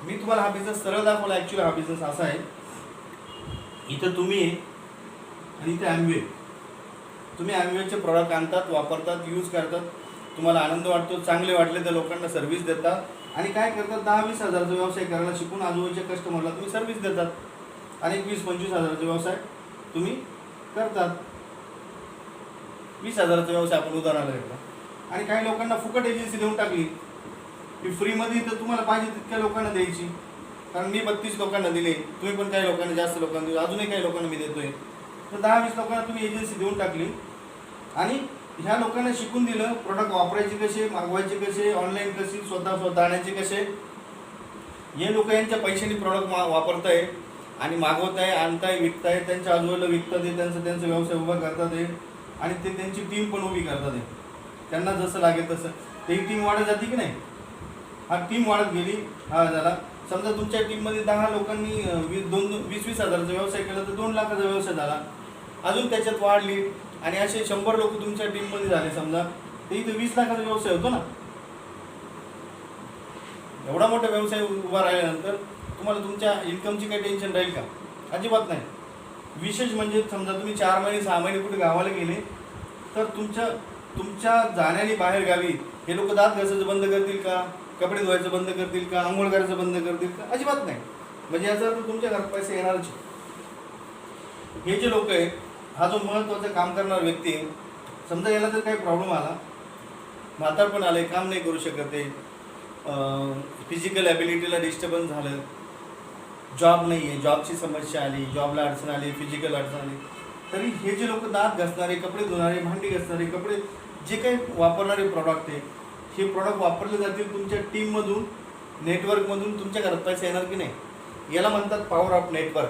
मी तुम्हाला हा बिझनेस सरळ दाखवला. ॲक्च्युली हा बिझनेस असा आहे, इथं तुम्ही आणि इथे ॲम्वे, तुम्ही ॲम्वेचे प्रॉडक्ट आणतात, वापरतात, यूज करतात, तुम्हाला आनंद वाटतो, चांगले वाटले तर लोकांना सर्व्हिस देतात आणि काय करतात, 10-20 हजाराचा व्यवसाय करायला शिकून आजूबाजूच्या कस्टमरला तुम्ही सर्व्हिस देतात आणि 20-25 हजाराचा व्यवसाय तुम्ही करतात. 20 हजाराचा व्यवसाय आपण उदाहरणाला घेतला आणि काही लोकांना फुकट एजन्सी देऊन टाकली की फ्रीमध्ये, तर तुम्हाला पाहिजे तितक्या लोकांना द्यायची. कारण मी 32 लोकांना दिले, तुम्ही पण काही लोकांना, जास्त लोकांना दिले, अजूनही काही लोकांना मी देतोय. तर 10-20 लोकांना तुम्ही एजन्सी देऊन टाकली आणि ह्या लोकांना शिकून दिलं प्रोडक्ट वापरायचे कसे, मागवायचे कसे, ऑनलाईन कशी, स्वतः आणायचे कसे. हे लोक यांच्या पैशाने प्रॉडक्ट वापरताय आणि मागवताय, आणताय, विकताय, त्यांच्या आजूबाजूला विकतात, त्यांचा व्यवसाय उभा करतात आहे आणि ते त्यांची टीम पण उभी करतात आहे. त्यांना जसं लागेल तसं ते टीम वाढत जाते की नाही. हा टीम वाढत गेली. हा झाला, समजा तुमच्या टीममध्ये 10 लोकांनी 20-20 हजाराचा व्यवसाय केला तर 2 लाखाचा व्यवसाय झाला. अजून त्याच्यात वाढली आणि असे 100 लोक तुमच्या टीममध्ये झाले समजा, तर इथे 20 लाखाचा व्यवसाय होतो ना. एवढा मोठा व्यवसाय उभा राहिल्यानंतर तुम्हाला तुमच्या इन्कमची काही टेन्शन राहील का? अजिबात नाही. विशेष म्हणजे समजा तुम्ही 4 महिने 6 महिने कुठे गावाला गेले तर तुमच्या जाण्याने बाहेर गावी हे लोक दात घासायचं बंद करतील का, कपडे धुवायचं बंद करतील का, आंघोळ करायचं बंद करतील का? अजिबात नाही. म्हणजे याचा अर्थ तुमच्या घरात पैसे येणारच. हे जे लोक आहे, हा जो महत्त्वाचं काम करणारा व्यक्ती आहे, समजा याला जर काही प्रॉब्लेम आला, म्हातारपण आलं, काम नाही करू शकत आहे, फिजिकल ॲबिलिटीला डिस्टर्बन्स झालं, जॉब नाही आहे, जॉबची समस्या आली, जॉबला अडचण आली, फिजिकल अडचण आली, तरी हे जे लोक दात घासणारे, कपडे धुणारे, भांडी घासणारे, कपडे जे काही वापरणारे प्रॉडक्ट आहे, हे प्रॉडक्ट वापरले जातील तुमच्या टीममधून, नेटवर्कमधून, तुमच्या घरात पैसे येणार की नाही. याला म्हणतात पॉवर ऑफ नेटवर्क.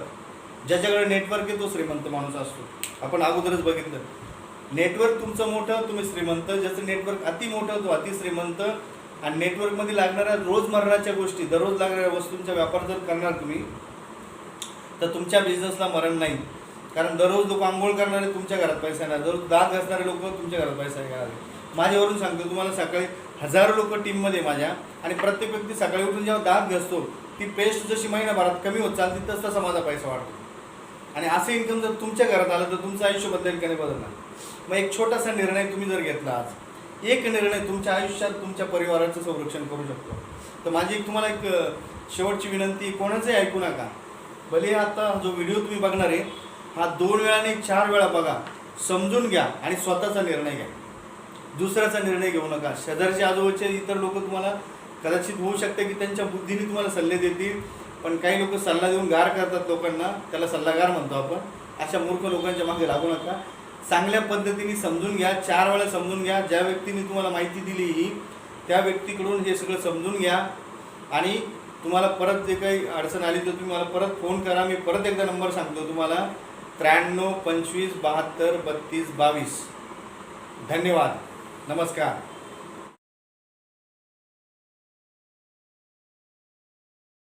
ज्याच्याकडे नेटवर्क आहे तो श्रीमंत माणूस असतो. आपण अगोदरच बघितलं, नेटवर्क तुमचं मोठं, तुम्ही श्रीमंत. ज्याचं नेटवर्क अति मोठं तो अति श्रीमंत. आणि नेटवर्कमध्ये लागणाऱ्या रोजमर्राच्या गोष्टी, दररोज लागणाऱ्या वस्तूंचा व्यापार जर करणार तुम्ही तर तुमच्या बिझनेसला मरण नाही. कारण दररोज लोक आंघोळ करणारे तुमच्या घरात पैसा येणार, दररोज दात घासणारे लोक तुमच्या घरात पैसा येणार. माझ्यावरून सांगतो तुम्हाला, सकाळी हजारो लोक टीममध्ये माझ्या, आणि प्रत्येक व्यक्ती सकाळी उठून जेव्हा दात घासतो ती पेस्ट जशी महिनाभरात कमी होत चालते तस तसा माझा पैसा वाढतो. आणि असं इन्कम जर तुमच्या घरात आलं तर तुमचं आयुष्य बदलेल का नाही बदलणार. मग एक छोटासा निर्णय तुम्ही जर घेतला आज, एक निर्णय तुमच्या आयुष्यात तुमच्या परिवाराचं संरक्षण करू शकतो. तर माझी तुम्हाला एक शेवटची विनंती, कोणाचंही ऐकू नका. भले आता जो व्हिडिओ तुम्ही बघणार आहे हा 2 वेळा नाही 4 वेळा बघा, समजून घ्या आणि स्वतःचा निर्णय घ्या. दुसऱ्याचा निर्णय घेऊ नका. शेजारचे आजूबाजूचे इतर लोक तुम्हाला कदाचित होऊ शकते की त्यांच्या बुद्धीने तुम्हाला सल्ले देतील, पण काही लोक सल्ला देऊन गार करतात लोकांना, त्याला सल्लागार म्हणतो आपण. अशा मूर्ख लोकांच्या मागे लागू नका. चांगल्या पद्धतीने समजून घ्या, 4 वेळा समजून घ्या. ज्या व्यक्तीने तुम्हाला माहिती दिली ही त्या व्यक्तीकडून हे सगळं समजून घ्या. आणि तुम्हाला परत जे काही अडचण आली तर तुम्ही मला परत फोन करा. मी परत एकदा नंबर सांगतो तुम्हाला, 93 25 72 32 22. धन्यवाद. नमस्कार.